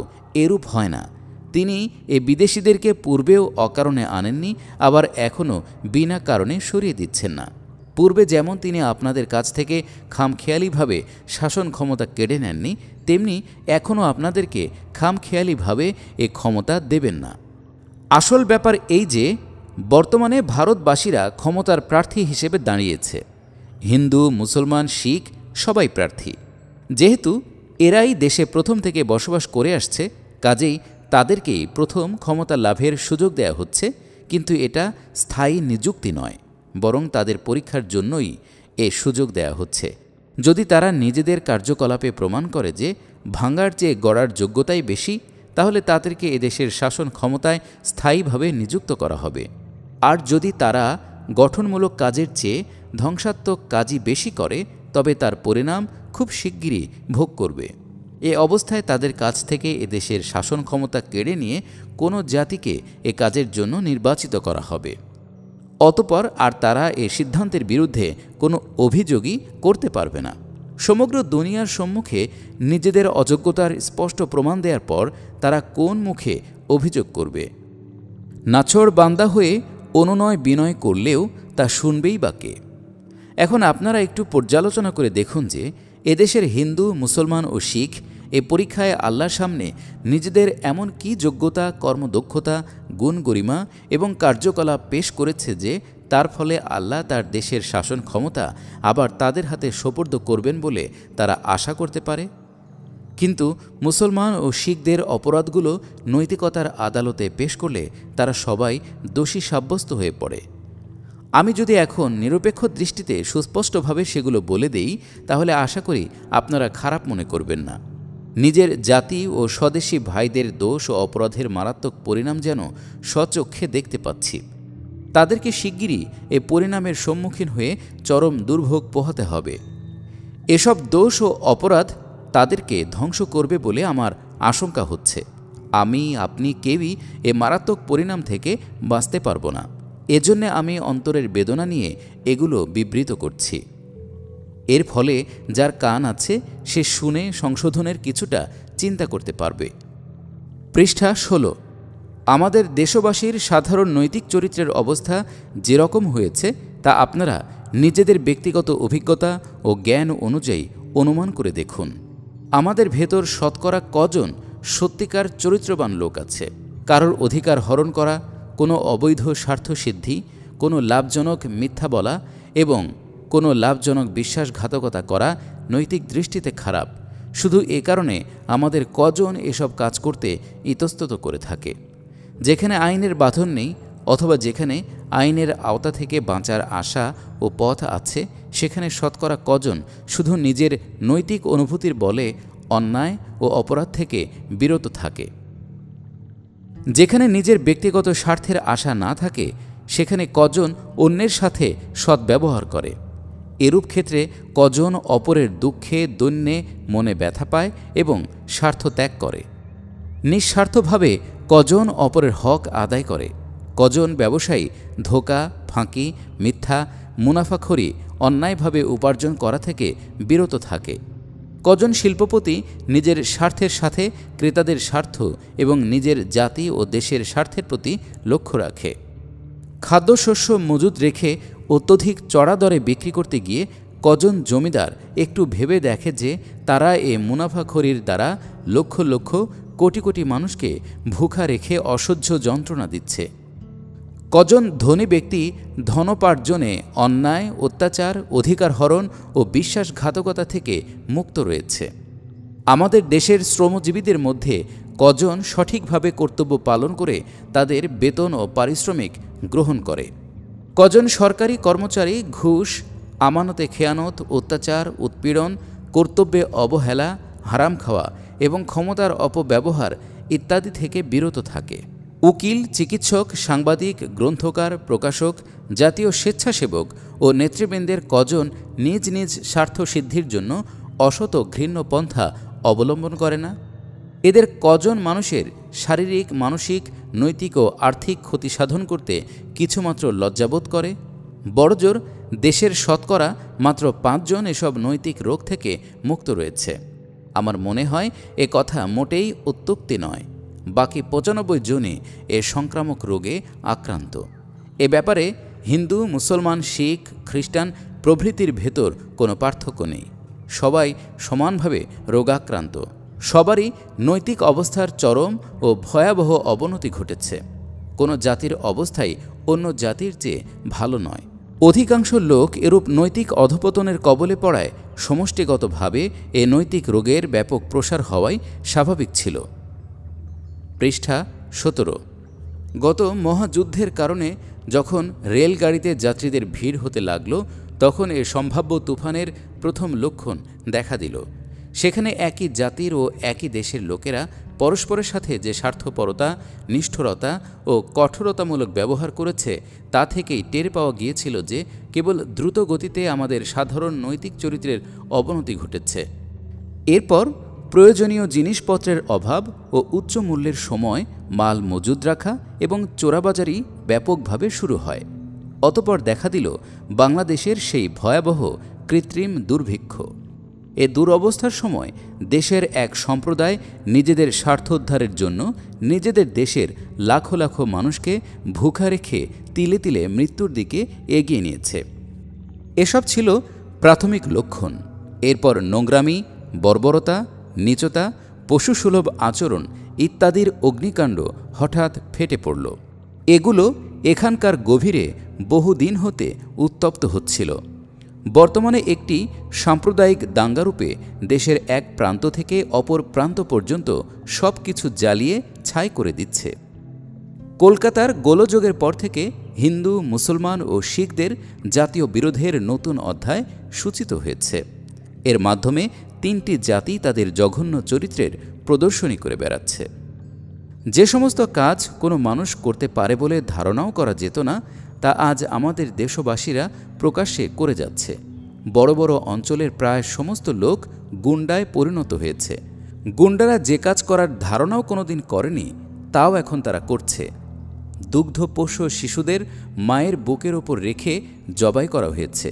এরূপ হয় না। তিনি এ বিদেশিদেরকে পূর্বেও অকারণে আনেননি, আবার এখনও বিনা কারণে সরিয়ে দিচ্ছেন না। পূর্বে যেমন তিনি আপনাদের কাছ থেকে খামখেয়ালিভাবে শাসন ক্ষমতা কেড়ে নেননি, তেমনি এখনও আপনাদেরকে খামখেয়ালিভাবে এ ক্ষমতা দেবেন না। আসল ব্যাপার এই যে বর্তমানে ভারতবাসীরা ক্ষমতার প্রার্থী হিসেবে দাঁড়িয়েছে। হিন্দু, মুসলমান, শিখ সবাই প্রার্থী। যেহেতু এরাই দেশে প্রথম থেকে বসবাস করে আসছে, কাজেই তাদেরকেই প্রথম ক্ষমতা লাভের সুযোগ দেয়া হচ্ছে, কিন্তু এটা স্থায়ী নিযুক্তি নয়, বরং তাদের পরীক্ষার জন্যই এ সুযোগ দেয়া হচ্ছে। যদি তারা নিজেদের কার্যকলাপে প্রমাণ করে যে ভাঙার চেয়ে গড়ার যোগ্যতাই বেশি, তাহলে তাদেরকে এদেশের শাসন ক্ষমতায় স্থায়ীভাবে নিযুক্ত করা হবে। আর যদি তারা গঠনমূলক কাজের চেয়ে ধ্বংসাত্মক কাজই বেশি করে, তবে তার পরিণাম খুব শিগগিরই ভোগ করবে। এ অবস্থায় তাদের কাছ থেকে এদেশের শাসন ক্ষমতা কেড়ে নিয়ে কোনো জাতিকে এ কাজের জন্য নির্বাচিত করা হবে। অতঃপর আর তারা এ সিদ্ধান্তের বিরুদ্ধে কোনো অভিযোগই করতে পারবে না। সমগ্র দুনিয়ার সম্মুখে নিজেদের অযোগ্যতার স্পষ্ট প্রমাণ দেওয়ার পর তারা কোন মুখে অভিযোগ করবে? নাছোড় বান্দা হয়ে অনুনয় বিনয় করলেও তা শুনবেই বা কে? এখন আপনারা একটু পর্যালোচনা করে দেখুন যে এদেশের হিন্দু, মুসলমান ও শিখ এ পরীক্ষায় আল্লাহর সামনে নিজেদের এমন কি যোগ্যতা, কর্মদক্ষতা, গুণ গরিমা এবং কার্যকলাপ পেশ করেছে যে তার ফলে আল্লাহ তার দেশের শাসন ক্ষমতা আবার তাদের হাতে সোপর্দ করবেন বলে তারা আশা করতে পারে। কিন্তু মুসলমান ও শিখদের অপরাধগুলো নৈতিকতার আদালতে পেশ করলে তারা সবাই দোষী সাব্যস্ত হয়ে পড়ে। আমি যদি এখন নিরপেক্ষ দৃষ্টিতে সুস্পষ্টভাবে সেগুলো বলে দেই, তাহলে আশা করি আপনারা খারাপ মনে করবেন না। নিজের জাতি ও স্বদেশী ভাইদের দোষ ও অপরাধের মারাত্মক পরিণাম যেন স্বচক্ষে দেখতে পাচ্ছি। তাদেরকে শিগগিরই এ পরিণামের সম্মুখীন হয়ে চরম দুর্ভোগ পোহাতে হবে। এসব দোষ ও অপরাধ তাদেরকে ধ্বংস করবে বলে আমার আশঙ্কা হচ্ছে। আমি, আপনি কেউই এ মারাত্মক পরিণাম থেকে বাঁচতে পারব না। এজন্যে আমি অন্তরের বেদনা নিয়ে এগুলো বিবৃত করছি। এর ফলে যার কান আছে সে শুনে সংশোধনের কিছুটা চিন্তা করতে পারবে। পৃষ্ঠা 16। আমাদের দেশবাসীর সাধারণ নৈতিক চরিত্রের অবস্থা যেরকম হয়েছে তা আপনারা নিজেদের ব্যক্তিগত অভিজ্ঞতা ও জ্ঞান অনুযায়ী অনুমান করে দেখুন। আমাদের ভেতর শতকরা কজন সত্যিকার চরিত্রবান লোক আছে? কারোর অধিকার হরণ করা, কোনো অবৈধ স্বার্থসিদ্ধি, কোনো লাভজনক মিথ্যা বলা এবং কোনো লাভজনক বিশ্বাসঘাতকতা করা নৈতিক দৃষ্টিতে খারাপ। শুধু এ কারণে আমাদের কজন এসব কাজ করতে ইতস্তত করে থাকে? যেখানে আইনের বাঁধন নেই অথবা যেখানে আইনের আওতা থেকে বাঁচার আশা ও পথ আছে, সেখানে শতকরা কজন শুধু নিজের নৈতিক অনুভূতির বলে অন্যায় ও অপরাধ থেকে বিরত থাকে? যেখানে নিজের ব্যক্তিগত স্বার্থের আশা না থাকে, সেখানে কজন অন্যের সাথে সদ্ব্যবহার করে? এরূপ ক্ষেত্রে কজন অপরের দুঃখে দৈন্যে মনে ব্যথা পায় এবং স্বার্থ ত্যাগ করে? নিঃস্বার্থভাবে কজন অপরের হক আদায় করে? কজন ব্যবসায়ী ধোঁকা, ফাঁকি, মিথ্যা, মুনাফাখোরি, অন্যায়ভাবে উপার্জন করা থেকে বিরত থাকে? কজন শিল্পপতি নিজের স্বার্থের সাথে ক্রেতাদের স্বার্থ এবং নিজের জাতি ও দেশের স্বার্থের প্রতি লক্ষ্য রাখে? খাদ্যশস্য মজুদ রেখে অত্যধিক চড়া দরে বিক্রি করতে গিয়ে কজন জমিদার একটু ভেবে দেখে যে তারা এ মুনাফাখোরির দ্বারা লক্ষ লক্ষ কোটি কোটি মানুষকে ভুখা রেখে অসহ্য যন্ত্রণা দিচ্ছে? কজন ধনী ব্যক্তি ধনোপার্জনে অন্যায়, অত্যাচার, অধিকার হরণ ও বিশ্বাসঘাতকতা থেকে মুক্ত রয়েছে? আমাদের দেশের শ্রমজীবীদের মধ্যে কজন সঠিকভাবে কর্তব্য পালন করে তাদের বেতন ও পারিশ্রমিক গ্রহণ করে? কজন সরকারি কর্মচারী ঘুষ, আমানতে খেয়ানত, অত্যাচার, উৎপীড়ন, কর্তব্যে অবহেলা, হারাম খাওয়া এবং ক্ষমতার অপব্যবহার ইত্যাদি থেকে বিরত থাকে? উকিল, চিকিৎসক, সাংবাদিক, গ্রন্থকার, প্রকাশক, জাতীয় স্বেচ্ছাসেবক ও নেতৃবৃন্দের কজন নিজ নিজ স্বার্থসিদ্ধির জন্য অসৎ ঘৃণ্য পন্থা অবলম্বন করে না? এদের কজন মানুষের শারীরিক, মানসিক, নৈতিক ও আর্থিক ক্ষতি সাধন করতে কিছুমাত্র লজ্জাবোধ করে? বড়জোর দেশের শতকরা মাত্র 5 জন এসব নৈতিক রোগ থেকে মুক্ত রয়েছে। আমার মনে হয় এ কথা মোটেই অত্যুক্তি নয়। বাকি 95 জনই এ সংক্রামক রোগে আক্রান্ত। এ ব্যাপারে হিন্দু, মুসলমান, শিখ, খ্রিস্টান প্রভৃতির ভেতর কোনো পার্থক্য নেই। সবাই সমানভাবে রোগাক্রান্ত। সবারই নৈতিক অবস্থার চরম ও ভয়াবহ অবনতি ঘটেছে। কোনো জাতির অবস্থাই অন্য জাতির চেয়ে ভালো নয়। অধিকাংশ লোক এরূপ নৈতিক অধঃপতনের কবলে পড়ায় সমষ্টিগতভাবে এ নৈতিক রোগের ব্যাপক প্রসার হওয়াই স্বাভাবিক ছিল। পৃষ্ঠা 17। গত মহাযুদ্ধের কারণে যখন রেলগাড়িতে যাত্রীদের ভিড় হতে লাগল, তখন এ সম্ভাব্য তুফানের প্রথম লক্ষণ দেখা দিল। সেখানে একই জাতির ও একই দেশের লোকেরা পরস্পরের সাথে যে স্বার্থপরতা, নিষ্ঠুরতা ও কঠোরতামূলক ব্যবহার করেছে, তা থেকেই টের পাওয়া গিয়েছিল যে কেবল দ্রুত গতিতে আমাদের সাধারণ নৈতিক চরিত্রের অবনতি ঘটেছে। এরপর প্রয়োজনীয় জিনিসপত্রের অভাব ও উচ্চ মূল্যের সময় মাল মজুদ রাখা এবং চোরাবাজারি ব্যাপকভাবে শুরু হয়। অতঃপর দেখা দিল বাংলাদেশের সেই ভয়াবহ কৃত্রিম দুর্ভিক্ষ। এ দুরবস্থার সময় দেশের এক সম্প্রদায় নিজেদের স্বার্থোদ্ধারের জন্য নিজেদের দেশের লাখো লাখো মানুষকে ভুখা রেখে তিলে তিলে মৃত্যুর দিকে এগিয়ে নিয়েছে। এসব ছিল প্রাথমিক লক্ষণ। এরপর নোংরামি, বর্বরতা, নীচতা, পশুসুলভ আচরণ ইত্যাদির অগ্নিকাণ্ড হঠাৎ ফেটে পড়ল। এগুলো এখানকার গভীরে বহুদিন হতে উত্তপ্ত হচ্ছিল। বর্তমানে একটি সাম্প্রদায়িক দাঙ্গারূপে দেশের এক প্রান্ত থেকে অপর প্রান্ত পর্যন্ত সব কিছু জ্বালিয়ে ছাই করে দিচ্ছে। কলকাতার গোলযোগের পর থেকে হিন্দু, মুসলমান ও শিখদের জাতীয় বিরোধের নতুন অধ্যায় সূচিত হয়েছে। এর মাধ্যমে তিনটি জাতি তাদের জঘন্য চরিত্রের প্রদর্শনী করে বেড়াচ্ছে। যে সমস্ত কাজ কোনো মানুষ করতে পারে বলে ধারণাও করা যেত না, তা আজ আমাদের দেশবাসীরা প্রকাশ্যে করে যাচ্ছে। বড় বড় অঞ্চলের প্রায় সমস্ত লোক গুন্ডায় পরিণত হয়েছে। গুন্ডারা যে কাজ করার ধারণাও কোনোদিন করেনি, তাও এখন তারা করছে। দুগ্ধপোষ্য শিশুদের মায়ের বুকের ওপর রেখে জবাই করা হয়েছে।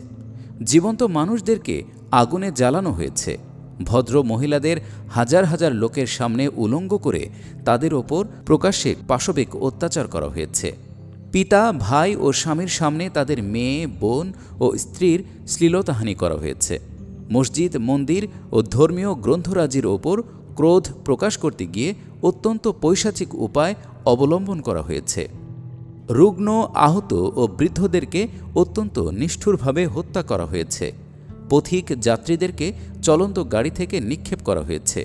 জীবন্ত মানুষদেরকে আগুনে জ্বালানো হয়েছে। ভদ্র মহিলাদের হাজার হাজার লোকের সামনে উলঙ্গ করে তাদের ওপর প্রকাশ্যে পাশবিক অত্যাচার করা হয়েছে। পিতা, ভাই ও স্বামীর সামনে তাদের মেয়ে, বোন ও স্ত্রীর শ্লীলতাহানি করা হয়েছে। মসজিদ, মন্দির ও ধর্মীয় গ্রন্থরাজির ওপর ক্রোধ প্রকাশ করতে গিয়ে অত্যন্ত পৈশাচিক উপায় অবলম্বন করা হয়েছে। রুগ্ন, আহত ও বৃদ্ধদেরকে অত্যন্ত নিষ্ঠুরভাবে হত্যা করা হয়েছে। পথিক যাত্রীদেরকে চলন্ত গাড়ি থেকে নিক্ষেপ করা হয়েছে।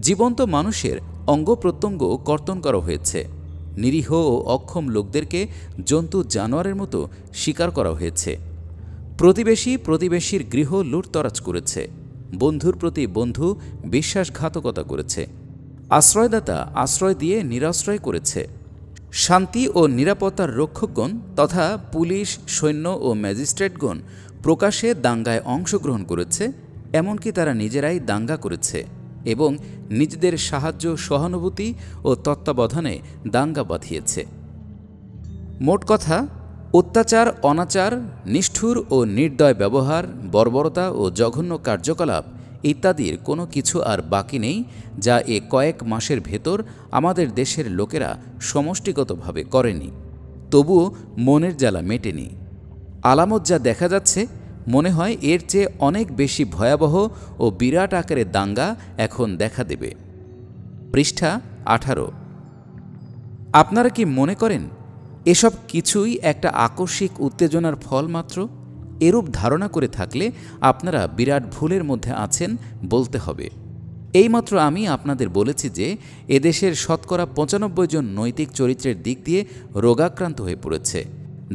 জীবন্ত মানুষের অঙ্গ প্রত্যঙ্গ কর্তন করা হয়েছে। নিরীহ ও অক্ষম লোকদেরকে জন্তু জানোয়ারের মতো শিকার করা হয়েছে। প্রতিবেশীর গৃহ লুটতরাজ করেছে। বন্ধুর প্রতি বন্ধু বিশ্বাসঘাতকতা করেছে। আশ্রয়দাতা আশ্রয় দিয়ে নিরাশ্রয় করেছে। শান্তি ও নিরাপত্তার রক্ষকগণ তথা পুলিশ, সৈন্য ও ম্যাজিস্ট্রেটগণ প্রকাশ্যে দাঙ্গায় অংশগ্রহণ করেছে। এমনকি তারা নিজেরাই দাঙ্গা করেছে এবং নিজেদের সাহায্য, সহানুভূতি ও তত্ত্বাবধানে দাঙ্গা বাঁধিয়েছে। মোট কথা, অত্যাচার, অনাচার, নিষ্ঠুর ও নির্দয় ব্যবহার, বর্বরতা ও জঘন্য কার্যকলাপ ইত্যাদির কোনো কিছু আর বাকি নেই যা এ কয়েক মাসের ভেতর আমাদের দেশের লোকেরা সমষ্টিগতভাবে করেনি। তবুও মনের জ্বালা মেটেনি। আলামত যা দেখা যাচ্ছে, মনে হয় এর চেয়ে অনেক বেশি ভয়াবহ ও বিরাট আকারে দাঙ্গা এখন দেখা দেবে। পৃষ্ঠা 18। আপনারা কি মনে করেন এসব কিছুই একটা আকস্মিক উত্তেজনার ফল মাত্র? এরূপ ধারণা করে থাকলে আপনারা বিরাট ভুলের মধ্যে আছেন বলতে হবে। এইমাত্র আমি আপনাদের বলেছি যে এদেশের শতকরা 95 জন নৈতিক চরিত্রের দিক দিয়ে রোগাক্রান্ত হয়ে পড়েছে।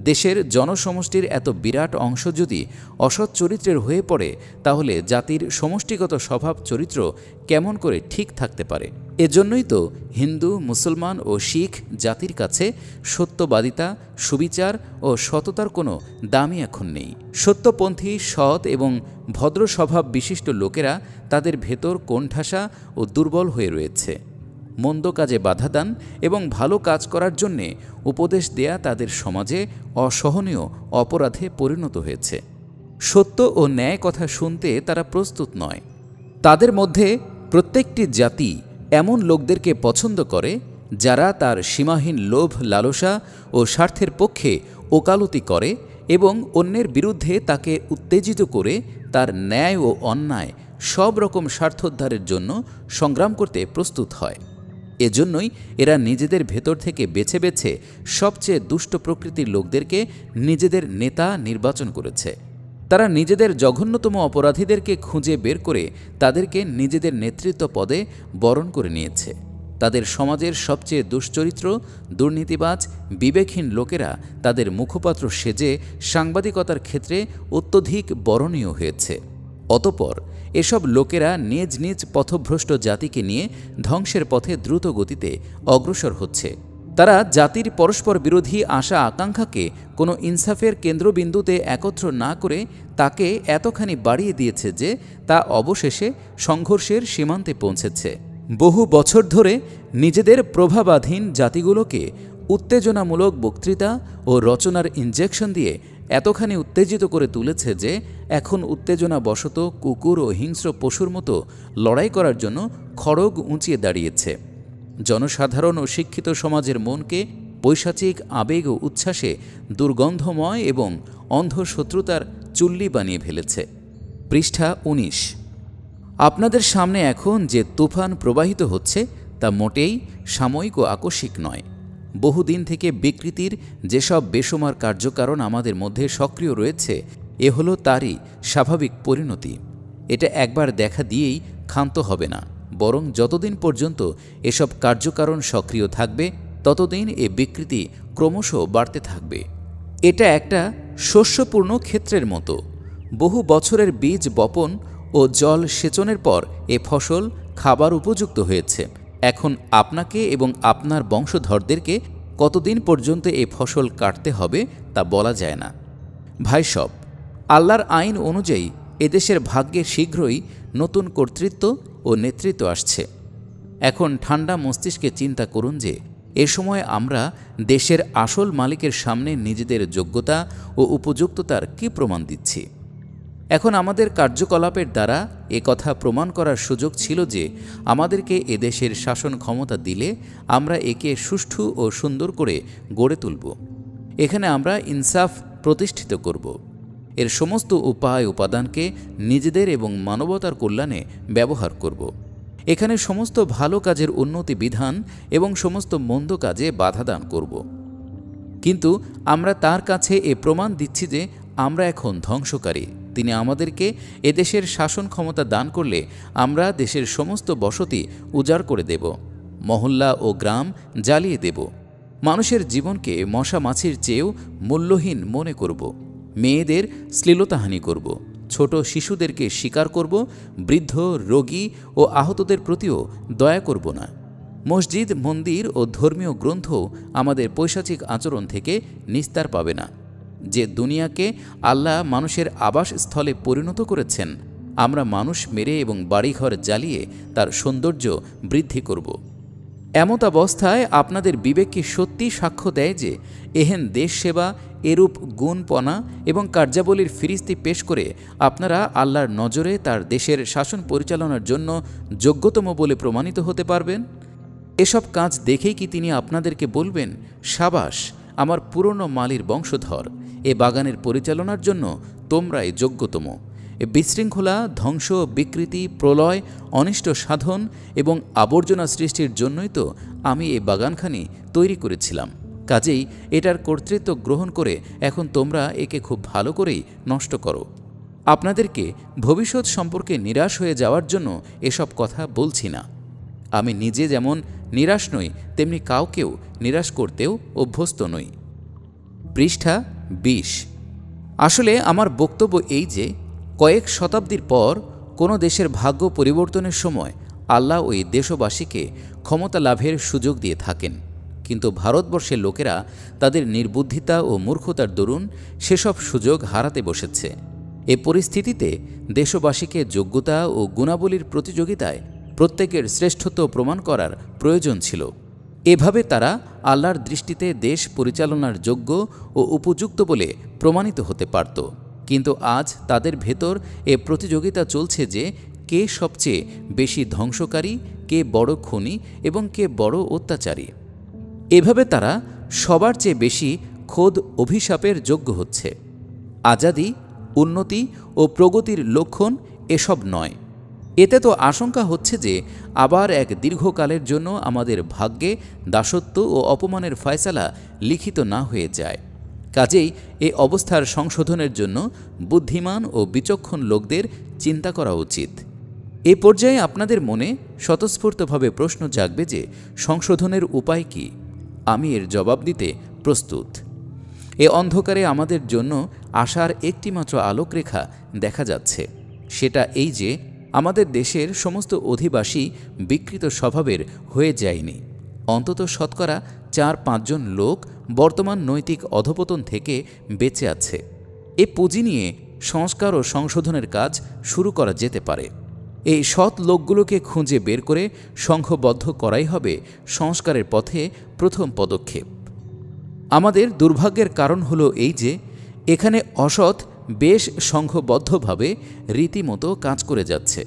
দেশের জনসমষ্টির এত বিরাট অংশ যদি অসৎ চরিত্রের হয়ে পড়ে, তাহলে জাতির সমষ্টিগত স্বভাব চরিত্র কেমন করে ঠিক থাকতে পারে? এজন্যই তো হিন্দু, মুসলমান ও শিখ জাতির কাছে সত্যবাদিতা, সুবিচার ও সততার কোনো দামই এখন নেই। সত্যপন্থী, সৎ এবং ভদ্র স্বভাব বিশিষ্ট লোকেরা তাদের ভেতর কোণঠাসা ও দুর্বল হয়ে রয়েছে। মন্দ কাজে বাধা দান এবং ভালো কাজ করার জন্যে উপদেশ দেয়া তাদের সমাজে অসহনীয় অপরাধে পরিণত হয়েছে। সত্য ও ন্যায় কথা শুনতে তারা প্রস্তুত নয়। তাদের মধ্যে প্রত্যেকটি জাতি এমন লোকদেরকে পছন্দ করে যারা তার সীমাহীন লোভ, লালসা ও স্বার্থের পক্ষে ওকালতি করে এবং অন্যের বিরুদ্ধে তাকে উত্তেজিত করে তার ন্যায় ও অন্যায় সব রকম স্বার্থোদ্ধারের জন্য সংগ্রাম করতে প্রস্তুত হয়। এজন্যই এরা নিজেদের ভেতর থেকে বেছে বেছে সবচেয়ে দুষ্ট প্রকৃতির লোকদেরকে নিজেদের নেতা নির্বাচন করেছে। তারা নিজেদের জঘন্যতম অপরাধীদেরকে খুঁজে বের করে তাদেরকে নিজেদের নেতৃত্ব পদে বরণ করে নিয়েছে। তাদের সমাজের সবচেয়ে দুশ্চরিত্র, দুর্নীতিবাজ, বিবেকহীন লোকেরা তাদের মুখপাত্র সেজে সাংবাদিকতার ক্ষেত্রে অত্যধিক বরণীয় হয়েছে। অতঃপর এসব লোকেরা নিজ নিজ পথভ্রষ্ট জাতিকে নিয়ে ধ্বংসের পথে দ্রুত গতিতে অগ্রসর হচ্ছে। তারা জাতির পরস্পর বিরোধী আশা আকাঙ্ক্ষাকে কোনো ইনসাফের কেন্দ্রবিন্দুতে একত্র না করে তাকে এতখানি বাড়িয়ে দিয়েছে যে তা অবশেষে সংঘর্ষের সীমান্তে পৌঁছেছে। বহু বছর ধরে নিজেদের প্রভাবাধীন জাতিগুলোকে উত্তেজনামূলক বক্তৃতা ও রচনার ইনজেকশন দিয়ে এতখানি উত্তেজিত করে তুলেছে যে এখন উত্তেজনাবশত কুকুর ও হিংস্র পশুর মতো লড়াই করার জন্য খড়গ উঁচিয়ে দাঁড়িয়েছে। জনসাধারণ ও শিক্ষিত সমাজের মনকে পৈশাচিক আবেগ ও উচ্ছ্বাসে দুর্গন্ধময় এবং অন্ধ শত্রুতার চুল্লি বানিয়ে ফেলেছে। পৃষ্ঠা ১৯। আপনাদের সামনে এখন যে তুফান প্রবাহিত হচ্ছে তা মোটেই সাময়িক ও আকস্মিক নয়। বহুদিন থেকে বিকৃতির যেসব বেসুমার কার্যকারণ আমাদের মধ্যে সক্রিয় রয়েছে, এ হলো তারই স্বাভাবিক পরিণতি। এটা একবার দেখা দিয়েই ক্ষান্ত হবে না, বরং যতদিন পর্যন্ত এসব কার্যকারণ সক্রিয় থাকবে ততদিন এ বিকৃতি ক্রমশ বাড়তে থাকবে। এটা একটা শস্যপূর্ণ ক্ষেত্রের মতো। বহু বছরের বীজ বপন ও জল সেচনের পর এ ফসল খাবার উপযুক্ত হয়েছে। এখন আপনাকে এবং আপনার বংশধরদেরকে কতদিন পর্যন্ত এ ফসল কাটতে হবে তা বলা যায় না। ভাইসব, আল্লাহর আইন অনুযায়ী এদেশের ভাগ্যে শীঘ্রই নতুন কর্তৃত্ব ও নেতৃত্ব আসছে। এখন ঠান্ডা মস্তিষ্কে চিন্তা করুন যে এ সময় আমরা দেশের আসল মালিকের সামনে নিজেদের যোগ্যতা ও উপযুক্ততার কী প্রমাণ দিচ্ছি। এখন আমাদের কার্যকলাপের দ্বারা এ কথা প্রমাণ করার সুযোগ ছিল যে আমাদেরকে এদেশের শাসন ক্ষমতা দিলে আমরা একে সুষ্ঠু ও সুন্দর করে গড়ে তুলব। এখানে আমরা ইনসাফ প্রতিষ্ঠিত করব। এর সমস্ত উপায় উপাদানকে নিজেদের এবং মানবতার কল্যাণে ব্যবহার করব। এখানে সমস্ত ভালো কাজের উন্নতি বিধান এবং সমস্ত মন্দ কাজে বাধা দান করব। কিন্তু আমরা তার কাছে এ প্রমাণ দিচ্ছি যে আমরা এখন ধ্বংসকারী। তিনি আমাদেরকে এদেশের শাসন ক্ষমতা দান করলে আমরা দেশের সমস্ত বসতি উজাড় করে দেব, মহল্লা ও গ্রাম জ্বালিয়ে দেব, মানুষের জীবনকে মশা মাছির চেয়েও মূল্যহীন মনে করব, মেয়েদের শ্লীলতাহানি করব, ছোট শিশুদেরকে শিকার করব, বৃদ্ধ, রোগী ও আহতদের প্রতিও দয়া করব না। মসজিদ, মন্দির ও ধর্মীয় গ্রন্থ আমাদের পৈশাচিক আচরণ থেকে নিস্তার পাবে না। যে দুনিয়াকে আল্লাহ মানুষের আবাসস্থলে পরিণত করেছেন, আমরা মানুষ মেরে এবং বাড়িঘর জ্বালিয়ে তার সৌন্দর্য বৃদ্ধি করব। এমত অবস্থায় আপনাদের বিবেককে সত্যি সাক্ষ্য দেয় যে এহেন দেশ সেবা, এরূপ গুণপনা এবং কার্যাবলীর ফিরিস্তি পেশ করে আপনারা আল্লাহর নজরে তার দেশের শাসন পরিচালনার জন্য যোগ্যতম বলে প্রমাণিত হতে পারবেন। এসব কাজ দেখেই কি তিনি আপনাদেরকে বলবেন, সাবাস আমার পুরনো মালির বংশধর, এ বাগানের পরিচালনার জন্য তোমরাই যোগ্যতম। এ বিশৃঙ্খলা, ধ্বংস, বিকৃতি, প্রলয়, অনিষ্ট সাধন এবং আবর্জনা সৃষ্টির জন্যই তো আমি এই বাগানখানি তৈরি করেছিলাম। কাজেই এটার কর্তৃত্ব গ্রহণ করে এখন তোমরা একে খুব ভালো করেই নষ্ট করো। আপনাদেরকে ভবিষ্যৎ সম্পর্কে নিরাশ হয়ে যাওয়ার জন্য এসব কথা বলছি না। আমি নিজে যেমন নিরাশ নই, তেমনি কাউকেও নিরাশ করতেও অভ্যস্ত নই। পৃষ্ঠা ২০। আসলে আমার বক্তব্য এই যে কয়েক শতাব্দীর পর কোনো দেশের ভাগ্য পরিবর্তনের সময় আল্লাহ ওই দেশবাসীকে ক্ষমতা লাভের সুযোগ দিয়ে থাকেন, কিন্তু ভারতবর্ষের লোকেরা তাদের নির্বুদ্ধিতা ও মূর্খতার দরুন সেসব সুযোগ হারাতে বসেছে। এ পরিস্থিতিতে দেশবাসীকে যোগ্যতা ও গুণাবলীর প্রতিযোগিতায় প্রত্যেকের শ্রেষ্ঠত্ব প্রমাণ করার প্রয়োজন ছিল। এভাবে তারা আল্লাহর দৃষ্টিতে দেশ পরিচালনার যোগ্য ও উপযুক্ত বলে প্রমাণিত হতে পারত। কিন্তু আজ তাদের ভেতর এ প্রতিযোগিতা চলছে যে কে সবচেয়ে বেশি ধ্বংসকারী, কে বড় খুনি এবং কে বড় অত্যাচারী। এভাবে তারা সবার চেয়ে বেশি খোদ অভিশাপের যোগ্য হচ্ছে। আজাদি, উন্নতি ও প্রগতির লক্ষণ এসব নয়। এতে তো আশঙ্কা হচ্ছে যে আবার এক দীর্ঘকালের জন্য আমাদের ভাগ্যে দাসত্ব ও অপমানের ফয়সালা লিখিত না হয়ে যায়। কাজেই এই অবস্থার সংশোধনের জন্য বুদ্ধিমান ও বিচক্ষণ লোকদের চিন্তা করা উচিত। এ পর্যায়ে আপনাদের মনে স্বতঃস্ফূর্তভাবে প্রশ্ন জাগবে যে সংশোধনের উপায় কি? আমি এর জবাব দিতে প্রস্তুত। এ অন্ধকারে আমাদের জন্য আশার একটিমাত্র আলোকরেখা দেখা যাচ্ছে। সেটা এই যে আমাদের দেশের সমস্ত অধিবাসী বিকৃত স্বভাবের হয়ে যায়নি। অন্তত শতকরা 4-5 জন লোক বর্তমান নৈতিক অধপতন থেকে বেঁচে আছে। এ পুঁজি নিয়ে সংস্কার ও সংশোধনের কাজ শুরু করা যেতে পারে। এই সৎ লোকগুলোকে খুঁজে বের করে সংঘবদ্ধ করাই হবে সংস্কারের পথে প্রথম পদক্ষেপ। আমাদের দুর্ভাগ্যের কারণ হলো এই যে এখানে অসৎ বেশ সংঘবদ্ধভাবে রীতিমতো কাজ করে যাচ্ছে,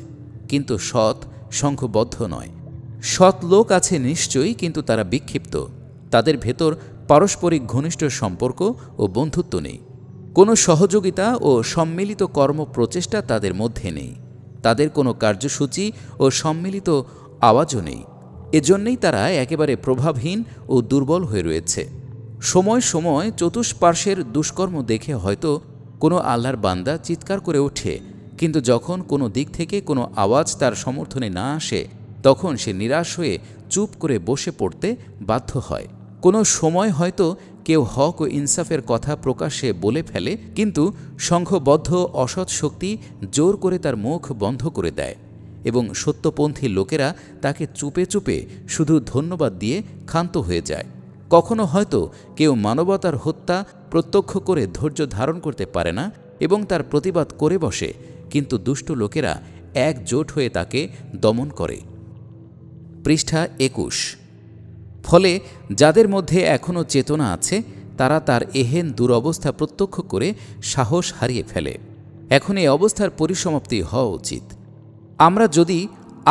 কিন্তু সৎ সংঘবদ্ধ নয়। সৎ লোক আছে নিশ্চয়ই, কিন্তু তারা বিক্ষিপ্ত। তাদের ভেতর পারস্পরিক ঘনিষ্ঠ সম্পর্ক ও বন্ধুত্ব নেই। কোনো সহযোগিতা ও সম্মিলিত কর্ম প্রচেষ্টা তাদের মধ্যে নেই। তাদের কোনো কার্যসূচি ও সম্মিলিত আওয়াজও নেই। এজন্যই তারা একেবারে প্রভাবহীন ও দুর্বল হয়ে রয়েছে। সময় সময় চতুষ্পার্শ্বের দুষ্কর্ম দেখে হয়তো কোনো আল্লাহর বান্দা চিৎকার করে ওঠে, কিন্তু যখন কোনো দিক থেকে কোনো আওয়াজ তার সমর্থনে না আসে তখন সে নিরাশ হয়ে চুপ করে বসে পড়তে বাধ্য হয়। কোনো সময় হয়তো কেউ হক ও ইনসাফের কথা প্রকাশ্যে বলে ফেলে, কিন্তু সংঘবদ্ধ অসৎ শক্তি জোর করে তার মুখ বন্ধ করে দেয় এবং সত্যপন্থী লোকেরা তাকে চুপে চুপে শুধু ধন্যবাদ দিয়ে ক্ষান্ত হয়ে যায়। কখনো হয়তো কেউ মানবতার হত্যা প্রত্যক্ষ করে ধৈর্য ধারণ করতে পারে না এবং তার প্রতিবাদ করে বসে, কিন্তু দুষ্ট লোকেরা একজোট হয়ে তাকে দমন করে। পৃষ্ঠা 21। ফলে যাদের মধ্যে এখনও চেতনা আছে তারা তার এহেন দুরবস্থা প্রত্যক্ষ করে সাহস হারিয়ে ফেলে। এখন এই অবস্থার পরিসমাপ্তি হওয়া উচিত। আমরা যদি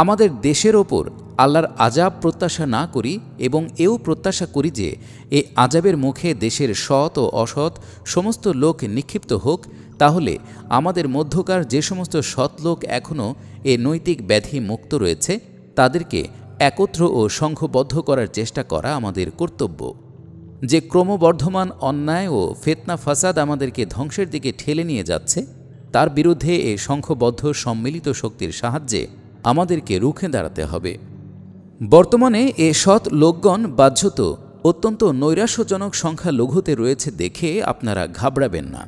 আমাদের দেশের ওপর আল্লাহর আজাব প্রত্যাশা না করি এবং এও প্রত্যাশা করি যে এই আজাবের মুখে দেশের সৎ ও অসৎ সমস্ত লোক নিক্ষিপ্ত হোক, তাহলে আমাদের মধ্যকার যে সমস্ত সৎ লোক এখনও এ নৈতিক ব্যাধি মুক্ত রয়েছে তাদেরকে একত্র ও সংঘবদ্ধ করার চেষ্টা করা আমাদের কর্তব্য। যে ক্রমবর্ধমান অন্যায় ও ফিতনা ফাসাদ আমাদেরকে ধ্বংসের দিকে ঠেলে নিয়ে যাচ্ছে, তার বিরুদ্ধে এই সংঘবদ্ধ সম্মিলিত শক্তির সাহায্যে আমাদেরকে রুখে দাঁড়াতে হবে। বর্তমানে এ সৎ লোকগণ বাহ্যত অত্যন্ত নৈরাশ্যজনক সংখ্যা লঘুতে রয়েছে দেখে আপনারা ঘাবড়াবেন না।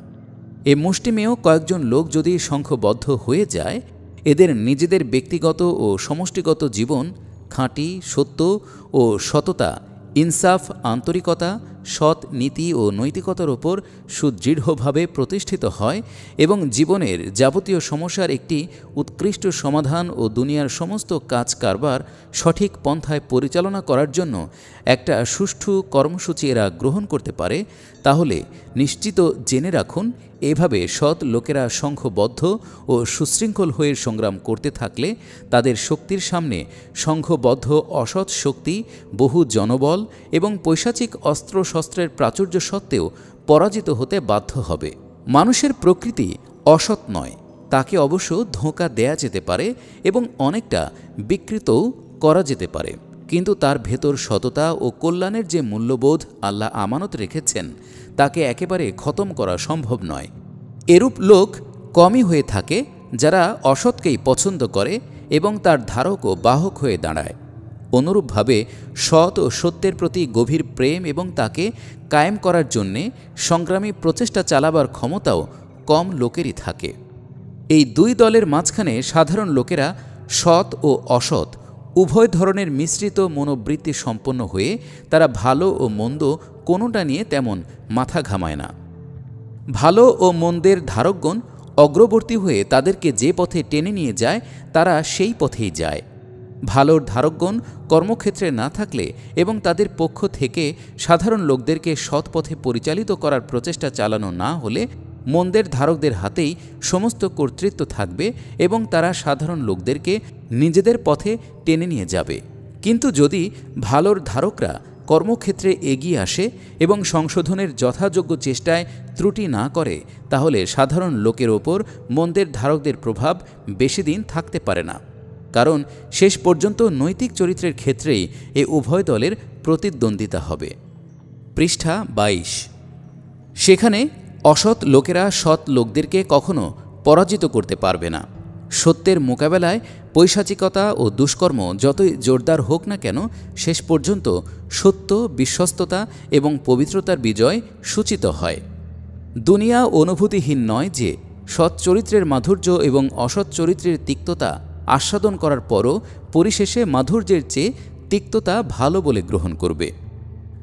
এ মুষ্টিমেয় কয়েকজন লোক যদি সংঘবদ্ধ হয়ে যায়, এদের নিজেদের ব্যক্তিগত ও সমষ্টিগত জীবন খাঁটি, সত্য ও সততা, ইনসাফ, আন্তরিকতা, সৎ নীতি ও নৈতিকতার ওপর সুদৃঢ়ভাবে প্রতিষ্ঠিত হয় এবং জীবনের যাবতীয় সমস্যার একটি উৎকৃষ্ট সমাধান ও দুনিয়ার সমস্ত কাজ কারবার সঠিক পন্থায় পরিচালনা করার জন্য একটা সুষ্ঠু কর্মসূচি এরা গ্রহণ করতে পারে, তাহলে নিশ্চিত জেনে রাখুন, এভাবে সৎ লোকেরা সংঘবদ্ধ ও সুশৃঙ্খল হয়ে সংগ্রাম করতে থাকলে তাদের শক্তির সামনে সংঘবদ্ধ অসৎ শক্তি, বহু জনবল এবং পৈশাচিক অস্ত্রশস্ত্রের প্রাচুর্য সত্ত্বেও পরাজিত হতে বাধ্য হবে। মানুষের প্রকৃতি অসৎ নয়, তাকে অবশ্য ধোঁকা দেয়া যেতে পারে এবং অনেকটা বিকৃতও করা যেতে পারে, কিন্তু তার ভেতর সততা ও কল্যাণের যে মূল্যবোধ আল্লাহ আমানত রেখেছেন তাকে একেবারে খতম করা সম্ভব নয়। এরূপ লোক কমই হয়ে থাকে যারা অসৎকেই পছন্দ করে এবং তার ধারক ও বাহক হয়ে দাঁড়ায়। অনুরূপভাবে সৎ ও সত্যের প্রতি গভীর প্রেম এবং তাকে কায়েম করার জন্যে সংগ্রামী প্রচেষ্টা চালাবার ক্ষমতাও কম লোকেরই থাকে। এই দুই দলের মাঝখানে সাধারণ লোকেরা সৎ ও অসৎ উভয় ধরনের মিশ্রিত মনোবৃত্তি সম্পন্ন হয়ে তারা ভালো ও মন্দ কোনোটা নিয়ে তেমন মাথা ঘামায় না। ভালো ও মন্দের ধারকগণ অগ্রবর্তী হয়ে তাদেরকে যে পথে টেনে নিয়ে যায় তারা সেই পথেই যায়। ভালোর ধারকগণ কর্মক্ষেত্রে না থাকলে এবং তাদের পক্ষ থেকে সাধারণ লোকদেরকে সৎ পথে পরিচালিত করার প্রচেষ্টা চালানো না হলে মন্দের ধারকদের হাতেই সমস্ত কর্তৃত্ব থাকবে এবং তারা সাধারণ লোকদেরকে নিজেদের পথে টেনে নিয়ে যাবে। কিন্তু যদি ভালোর ধারকরা কর্মক্ষেত্রে এগিয়ে আসে এবং সংশোধনের যথাযোগ্য চেষ্টায় ত্রুটি না করে, তাহলে সাধারণ লোকের ওপর মন্দের ধারকদের প্রভাব বেশি দিন থাকতে পারে না। কারণ শেষ পর্যন্ত নৈতিক চরিত্রের ক্ষেত্রেই এ উভয় দলের প্রতিদ্বন্দ্বিতা হবে। পৃষ্ঠা ২২। সেখানে অসৎ লোকেরা সৎ লোকদেরকে কখনো পরাজিত করতে পারবে না। সত্যের মোকাবেলায় পৈশাচিকতা ও দুষ্কর্ম যতই জোরদার হোক না কেন, শেষ পর্যন্ত সত্য, বিশ্বস্ততা এবং পবিত্রতার বিজয় সূচিত হয়। দুনিয়া অনুভূতিহীন নয় যে সৎ চরিত্রের মাধুর্য এবং অসৎ চরিত্রের তিক্ততা আস্বাদন করার পরও পরিশেষে মাধুর্যের চেয়ে তিক্ততা ভালো বলে গ্রহণ করবে।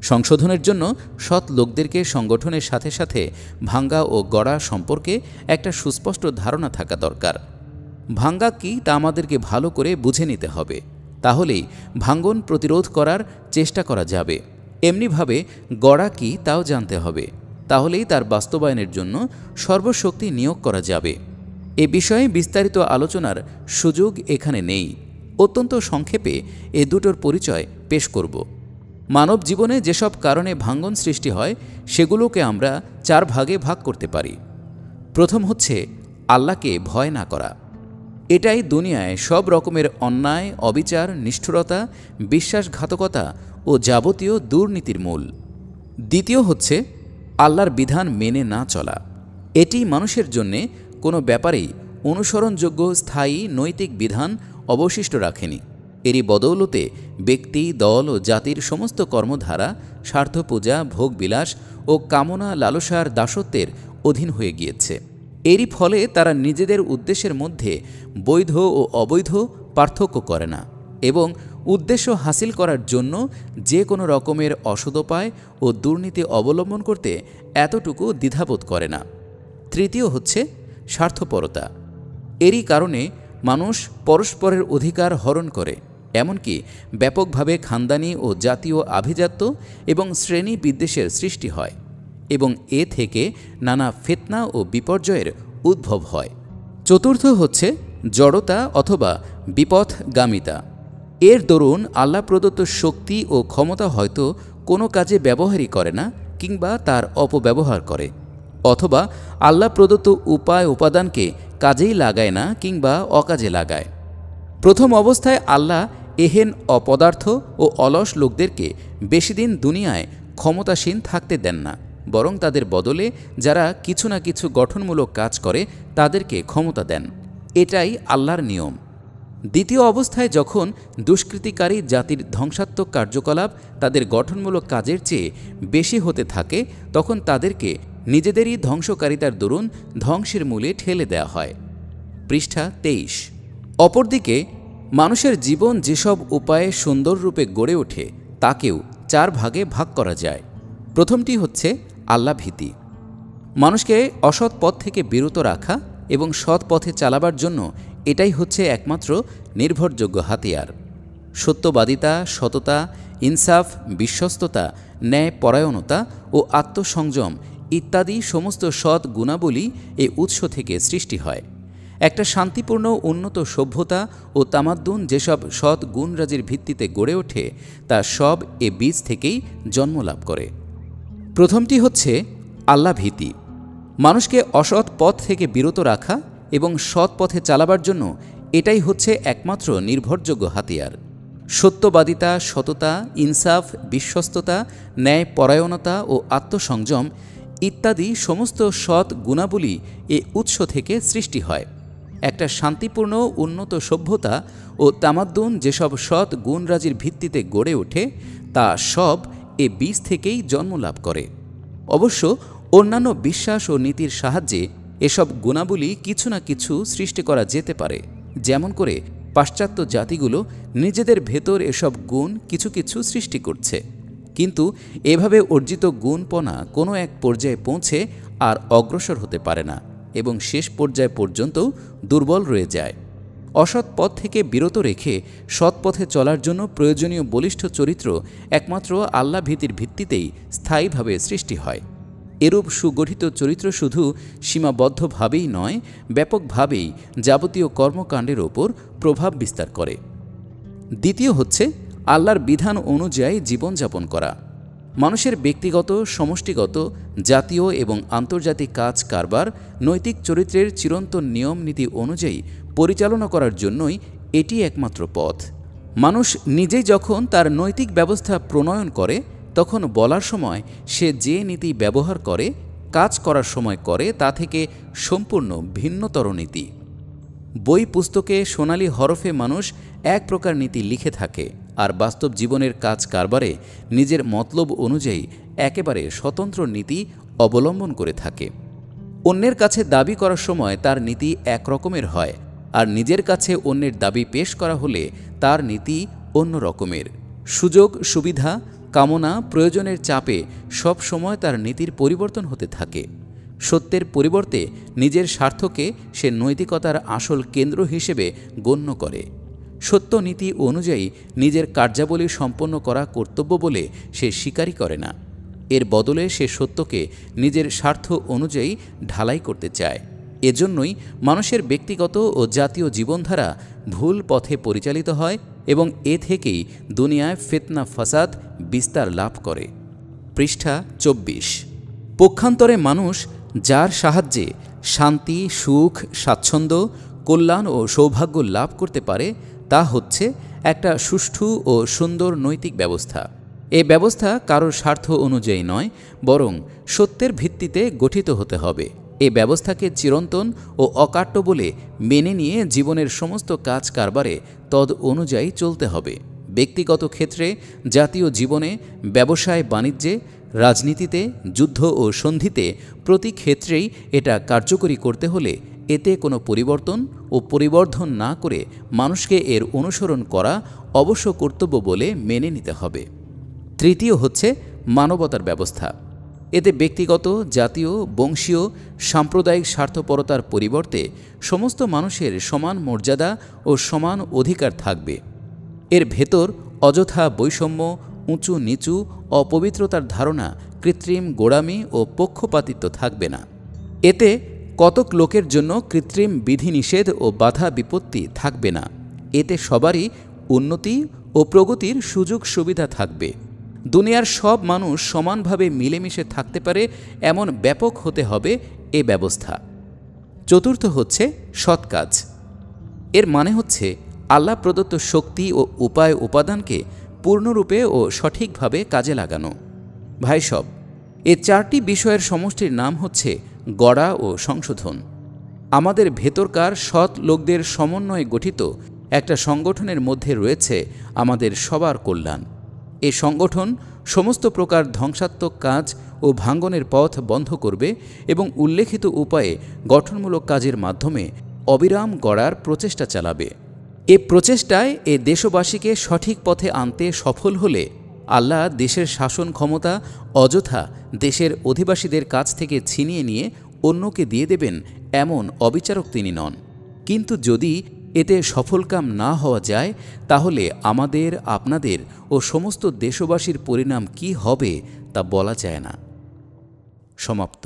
সংশোধনের জন্য সৎ লোকদেরকে সংগঠনের সাথে সাথে ভাঙ্গা ও গড়া সম্পর্কে একটা সুস্পষ্ট ধারণা থাকা দরকার। ভাঙ্গা কি তা আমাদেরকে ভালো করে বুঝে নিতে হবে, তাহলেই ভাঙ্গন প্রতিরোধ করার চেষ্টা করা যাবে। এমনিভাবে গড়া কি তাও জানতে হবে, তাহলেই তার বাস্তবায়নের জন্য সর্বশক্তি নিয়োগ করা যাবে। এ বিষয়ে বিস্তারিত আলোচনার সুযোগ এখানে নেই। অত্যন্ত সংক্ষেপে এ দুটোর পরিচয় পেশ করব। মানব জীবনে যেসব কারণে ভাঙ্গন সৃষ্টি হয় সেগুলোকে আমরা 4 ভাগে ভাগ করতে পারি। প্রথম হচ্ছে আল্লাহকে ভয় না করা। এটাই দুনিয়ায় সব রকমের অন্যায়, অবিচার, নিষ্ঠুরতা, বিশ্বাসঘাতকতা ও যাবতীয় দুর্নীতির মূল। দ্বিতীয় হচ্ছে আল্লাহর বিধান মেনে না চলা। এটি মানুষের জন্যে কোনো ব্যাপারেই অনুসরণযোগ্য স্থায়ী নৈতিক বিধান অবশিষ্ট রাখেনি। এরই বদৌলতে ব্যক্তি, দল ও জাতির সমস্ত কর্মধারা স্বার্থপূজা, ভোগবিলাস ও কামনা লালসার দাসত্বের অধীন হয়ে গিয়েছে। এরই ফলে তারা নিজেদের উদ্দেশ্যের মধ্যে বৈধ ও অবৈধ পার্থক্য করে না এবং উদ্দেশ্য হাসিল করার জন্য যে কোনো রকমের অসদোপায় ও দুর্নীতি অবলম্বন করতে এতটুকু দ্বিধাবোধ করে না। তৃতীয় হচ্ছে স্বার্থপরতা। এরই কারণে মানুষ পরস্পরের অধিকার হরণ করে, এমনকি ব্যাপকভাবে খানদানি ও জাতীয় আভিজাত্য এবং শ্রেণী বিদ্বেষের সৃষ্টি হয় এবং এ থেকে নানা ফিতনা ও বিপর্যয়ের উদ্ভব হয়। চতুর্থ হচ্ছে জড়তা অথবা বিপথগামিতা। এর দরুন আল্লাহ প্রদত্ত শক্তি ও ক্ষমতা হয়তো কোনো কাজে ব্যবহারই করে না কিংবা তার অপব্যবহার করে, অথবা আল্লাহ প্রদত্ত উপায় উপাদানকে কাজেই লাগায় না কিংবা অকাজে লাগায়। প্রথম অবস্থায় আল্লাহ এহেন অপদার্থ ও অলস লোকদেরকে বেশিদিন দুনিয়ায় ক্ষমতাসীন থাকতে দেন না, বরং তাদের বদলে যারা কিছু না কিছু গঠনমূলক কাজ করে তাদেরকে ক্ষমতা দেন। এটাই আল্লাহর নিয়ম। দ্বিতীয় অবস্থায় যখন দুষ্কৃতিকারী জাতির ধ্বংসাত্মক কার্যকলাপ তাদের গঠনমূলক কাজের চেয়ে বেশি হতে থাকে, তখন তাদেরকে নিজেদেরই ধ্বংসকারিতার দরুন ধ্বংসের মূলে ঠেলে দেওয়া হয়। পৃষ্ঠা 23। অপরদিকে মানুষের জীবন যেসব উপায়ে সুন্দররূপে গড়ে ওঠে তাকেও 4 ভাগে ভাগ করা যায়। প্রথমটি হচ্ছে আল্লাহ ভীতি। মানুষকে অসৎ পথ থেকে বিরত রাখা এবং সৎ পথে চালাবার জন্য এটাই হচ্ছে একমাত্র নির্ভরযোগ্য হাতিয়ার। সত্যবাদিতা, সততা, ইনসাফ, বিশ্বস্ততা, ন্যায় পরায়ণতা ও আত্মসংযম ইত্যাদি সমস্ত সৎ গুণাবলী এ উৎস থেকে সৃষ্টি হয়। একটা শান্তিপূর্ণ উন্নত সভ্যতা ও তামাদ্দুন যেসব সৎ গুণরাজির ভিত্তিতে গড়ে ওঠে তা সব এ বীজ থেকেই জন্ম লাভ করে। প্রথমটি হচ্ছে আল্লাহ ভীতি। মানুষকে অসৎ পথ থেকে বিরত রাখা এবং সৎ পথে চালাবার জন্য এটাই হচ্ছে একমাত্র নির্ভরযোগ্য হাতিয়ার। সত্যবাদিতা, সততা, ইনসাফ, বিশ্বস্ততা, ন্যায় পরায়ণতা ও আত্মসংযম ইত্যাদি সমস্ত সৎ গুণাবলী এ উৎস থেকে সৃষ্টি হয়। একটা শান্তিপূর্ণ উন্নত সভ্যতা ও তামাদ্দুন যেসব সৎ গুণরাজির ভিত্তিতে গড়ে ওঠে তা সব এ বীজ থেকেই জন্ম লাভ করে। অবশ্য অন্যান্য বিশ্বাস ও নীতির সাহায্যে এসব গুণাবলী কিছু না কিছু সৃষ্টি করা যেতে পারে, যেমন করে পাশ্চাত্য জাতিগুলো নিজেদের ভেতর এসব গুণ কিছু কিছু সৃষ্টি করছে, কিন্তু এভাবে অর্জিত গুণপনা কোনো এক পর্যায়ে পৌঁছে আর অগ্রসর হতে পারে না এবং শেষ পর্যায় পর্যন্ত দুর্বল রয়ে যায়। অসৎ পথ থেকে বিরত রেখে সৎ পথে চলার জন্য প্রয়োজনীয় বলিষ্ঠ চরিত্র একমাত্র আল্লাহ ভীতির ভিত্তিতেই স্থায়ীভাবে সৃষ্টি হয়। এরূপ সুগঠিত চরিত্র শুধু সীমাবদ্ধভাবেই নয়, ব্যাপকভাবেই যাবতীয় কর্মকাণ্ডের ওপর প্রভাব বিস্তার করে। দ্বিতীয় হচ্ছে আল্লাহর বিধান অনুযায়ী জীবনযাপন করা। মানুষের ব্যক্তিগত, সমষ্টিগত, জাতীয় এবং আন্তর্জাতিক কাজ কারবার নৈতিক চরিত্রের চিরন্তন নিয়ম নীতি অনুযায়ী পরিচালনা করার জন্যই এটি একমাত্র পথ। মানুষ নিজেই যখন তার নৈতিক ব্যবস্থা প্রণয়ন করে, তখন বলার সময় সে যে নীতি ব্যবহার করে, কাজ করার সময় করে, তা থেকে সম্পূর্ণ ভিন্নতর নীতি। বই পুস্তকে সোনালি হরফে মানুষ এক প্রকার নীতি লিখে থাকে, আর বাস্তব জীবনের কাজ কারবারে নিজের মতলব অনুযায়ী একেবারে স্বতন্ত্র নীতি অবলম্বন করে থাকে। অন্যের কাছে দাবি করার সময় তার নীতি এক রকমের হয়, আর নিজের কাছে অন্যের দাবি পেশ করা হলে তার নীতি অন্য রকমের। সুযোগ সুবিধা, কামনা, প্রয়োজনের চাপে সব সময় তার নীতির পরিবর্তন হতে থাকে। সত্যের পরিবর্তে নিজের স্বার্থকে সে নৈতিকতার আসল কেন্দ্র হিসেবে গণ্য করে। সত্য নীতি অনুযায়ী নিজের কার্যাবলী সম্পন্ন করা কর্তব্য বলে সে স্বীকারই করে না। এর বদলে সে সত্যকে নিজের স্বার্থ অনুযায়ী ঢালাই করতে চায়। এজন্যই মানুষের ব্যক্তিগত ও জাতীয় জীবনধারা ভুল পথে পরিচালিত হয় এবং এ থেকেই দুনিয়ায় ফিতনা ফাসাদ বিস্তার লাভ করে। পৃষ্ঠা ২৪। পক্ষান্তরে মানুষ যার সাহায্যে শান্তি, সুখ, স্বাচ্ছন্দ্য, কল্যাণ ও সৌভাগ্য লাভ করতে পারে, তা হচ্ছে একটা সুষ্ঠু ও সুন্দর নৈতিক ব্যবস্থা। এ ব্যবস্থা কারোর স্বার্থ অনুযায়ী নয়, বরং সত্যের ভিত্তিতে গঠিত হতে হবে। এ ব্যবস্থাকে চিরন্তন ও অকাট্য বলে মেনে নিয়ে জীবনের সমস্ত কাজ কারবারে তদ অনুযায়ী চলতে হবে। ব্যক্তিগত ক্ষেত্রে, জাতীয় জীবনে, ব্যবসায় বাণিজ্যে, রাজনীতিতে, যুদ্ধ ও সন্ধিতে প্রতি ক্ষেত্রেই এটা কার্যকরী করতে হলে এতে কোনো পরিবর্তন ও পরিবর্ধন না করে মানুষকে এর অনুসরণ করা অবশ্য কর্তব্য বলে মেনে নিতে হবে। তৃতীয় হচ্ছে মানবতার ব্যবস্থা। এতে ব্যক্তিগত, জাতীয়, বংশীয়, সাম্প্রদায়িক স্বার্থপরতার পরিবর্তে সমস্ত মানুষের সমান মর্যাদা ও সমান অধিকার থাকবে। এর ভেতর অযথা বৈষম্য, উঁচু নিচু, অপবিত্রতার ধারণা, কৃত্রিম গোঁড়ামি ও পক্ষপাতিত্ব থাকবে না। এতে কতক লোকের জন্য কৃত্রিম বিধিনিষেধ ও বাধা বিপত্তি থাকবে না। এতে সবারই উন্নতি ও প্রগতির সুযোগ সুবিধা থাকবে। দুনিয়ার সব মানুষ সমানভাবে মিলেমিশে থাকতে পারে এমন ব্যাপক হতে হবে এ ব্যবস্থা। চতুর্থ হচ্ছে সৎ কাজ। এর মানে হচ্ছে আল্লাহ প্রদত্ত শক্তি ও উপাদানকে পূর্ণরূপে ও সঠিকভাবে কাজে লাগানো। ভাই সব, এ চারটি বিষয়ের সমষ্টির নাম হচ্ছে গড়া ও সংশোধন। আমাদের ভেতরকার সৎ লোকদের সমন্বয়ে গঠিত একটা সংগঠনের মধ্যে রয়েছে আমাদের সবার কল্যাণ। এ সংগঠন সমস্ত প্রকার ধ্বংসাত্মক কাজ ও ভাঙ্গনের পথ বন্ধ করবে এবং উল্লেখিত উপায়ে গঠনমূলক কাজের মাধ্যমে অবিরাম গড়ার প্রচেষ্টা চালাবে। এ প্রচেষ্টায় এ দেশবাসীকে সঠিক পথে আনতে সফল হলে আল্লাহ দেশের শাসন ক্ষমতা অযথা দেশের অধিবাসীদের কাছ থেকে ছিনিয়ে নিয়ে অন্যকে দিয়ে দেবেন এমন অবিচারক তিনি নন। কিন্তু যদি এতে সফলকাম না হওয়া যায়, তাহলে আমাদের, আপনাদের ও সমস্ত দেশবাসীর পরিণাম কি হবে তা বলা যায় না। সমাপ্ত।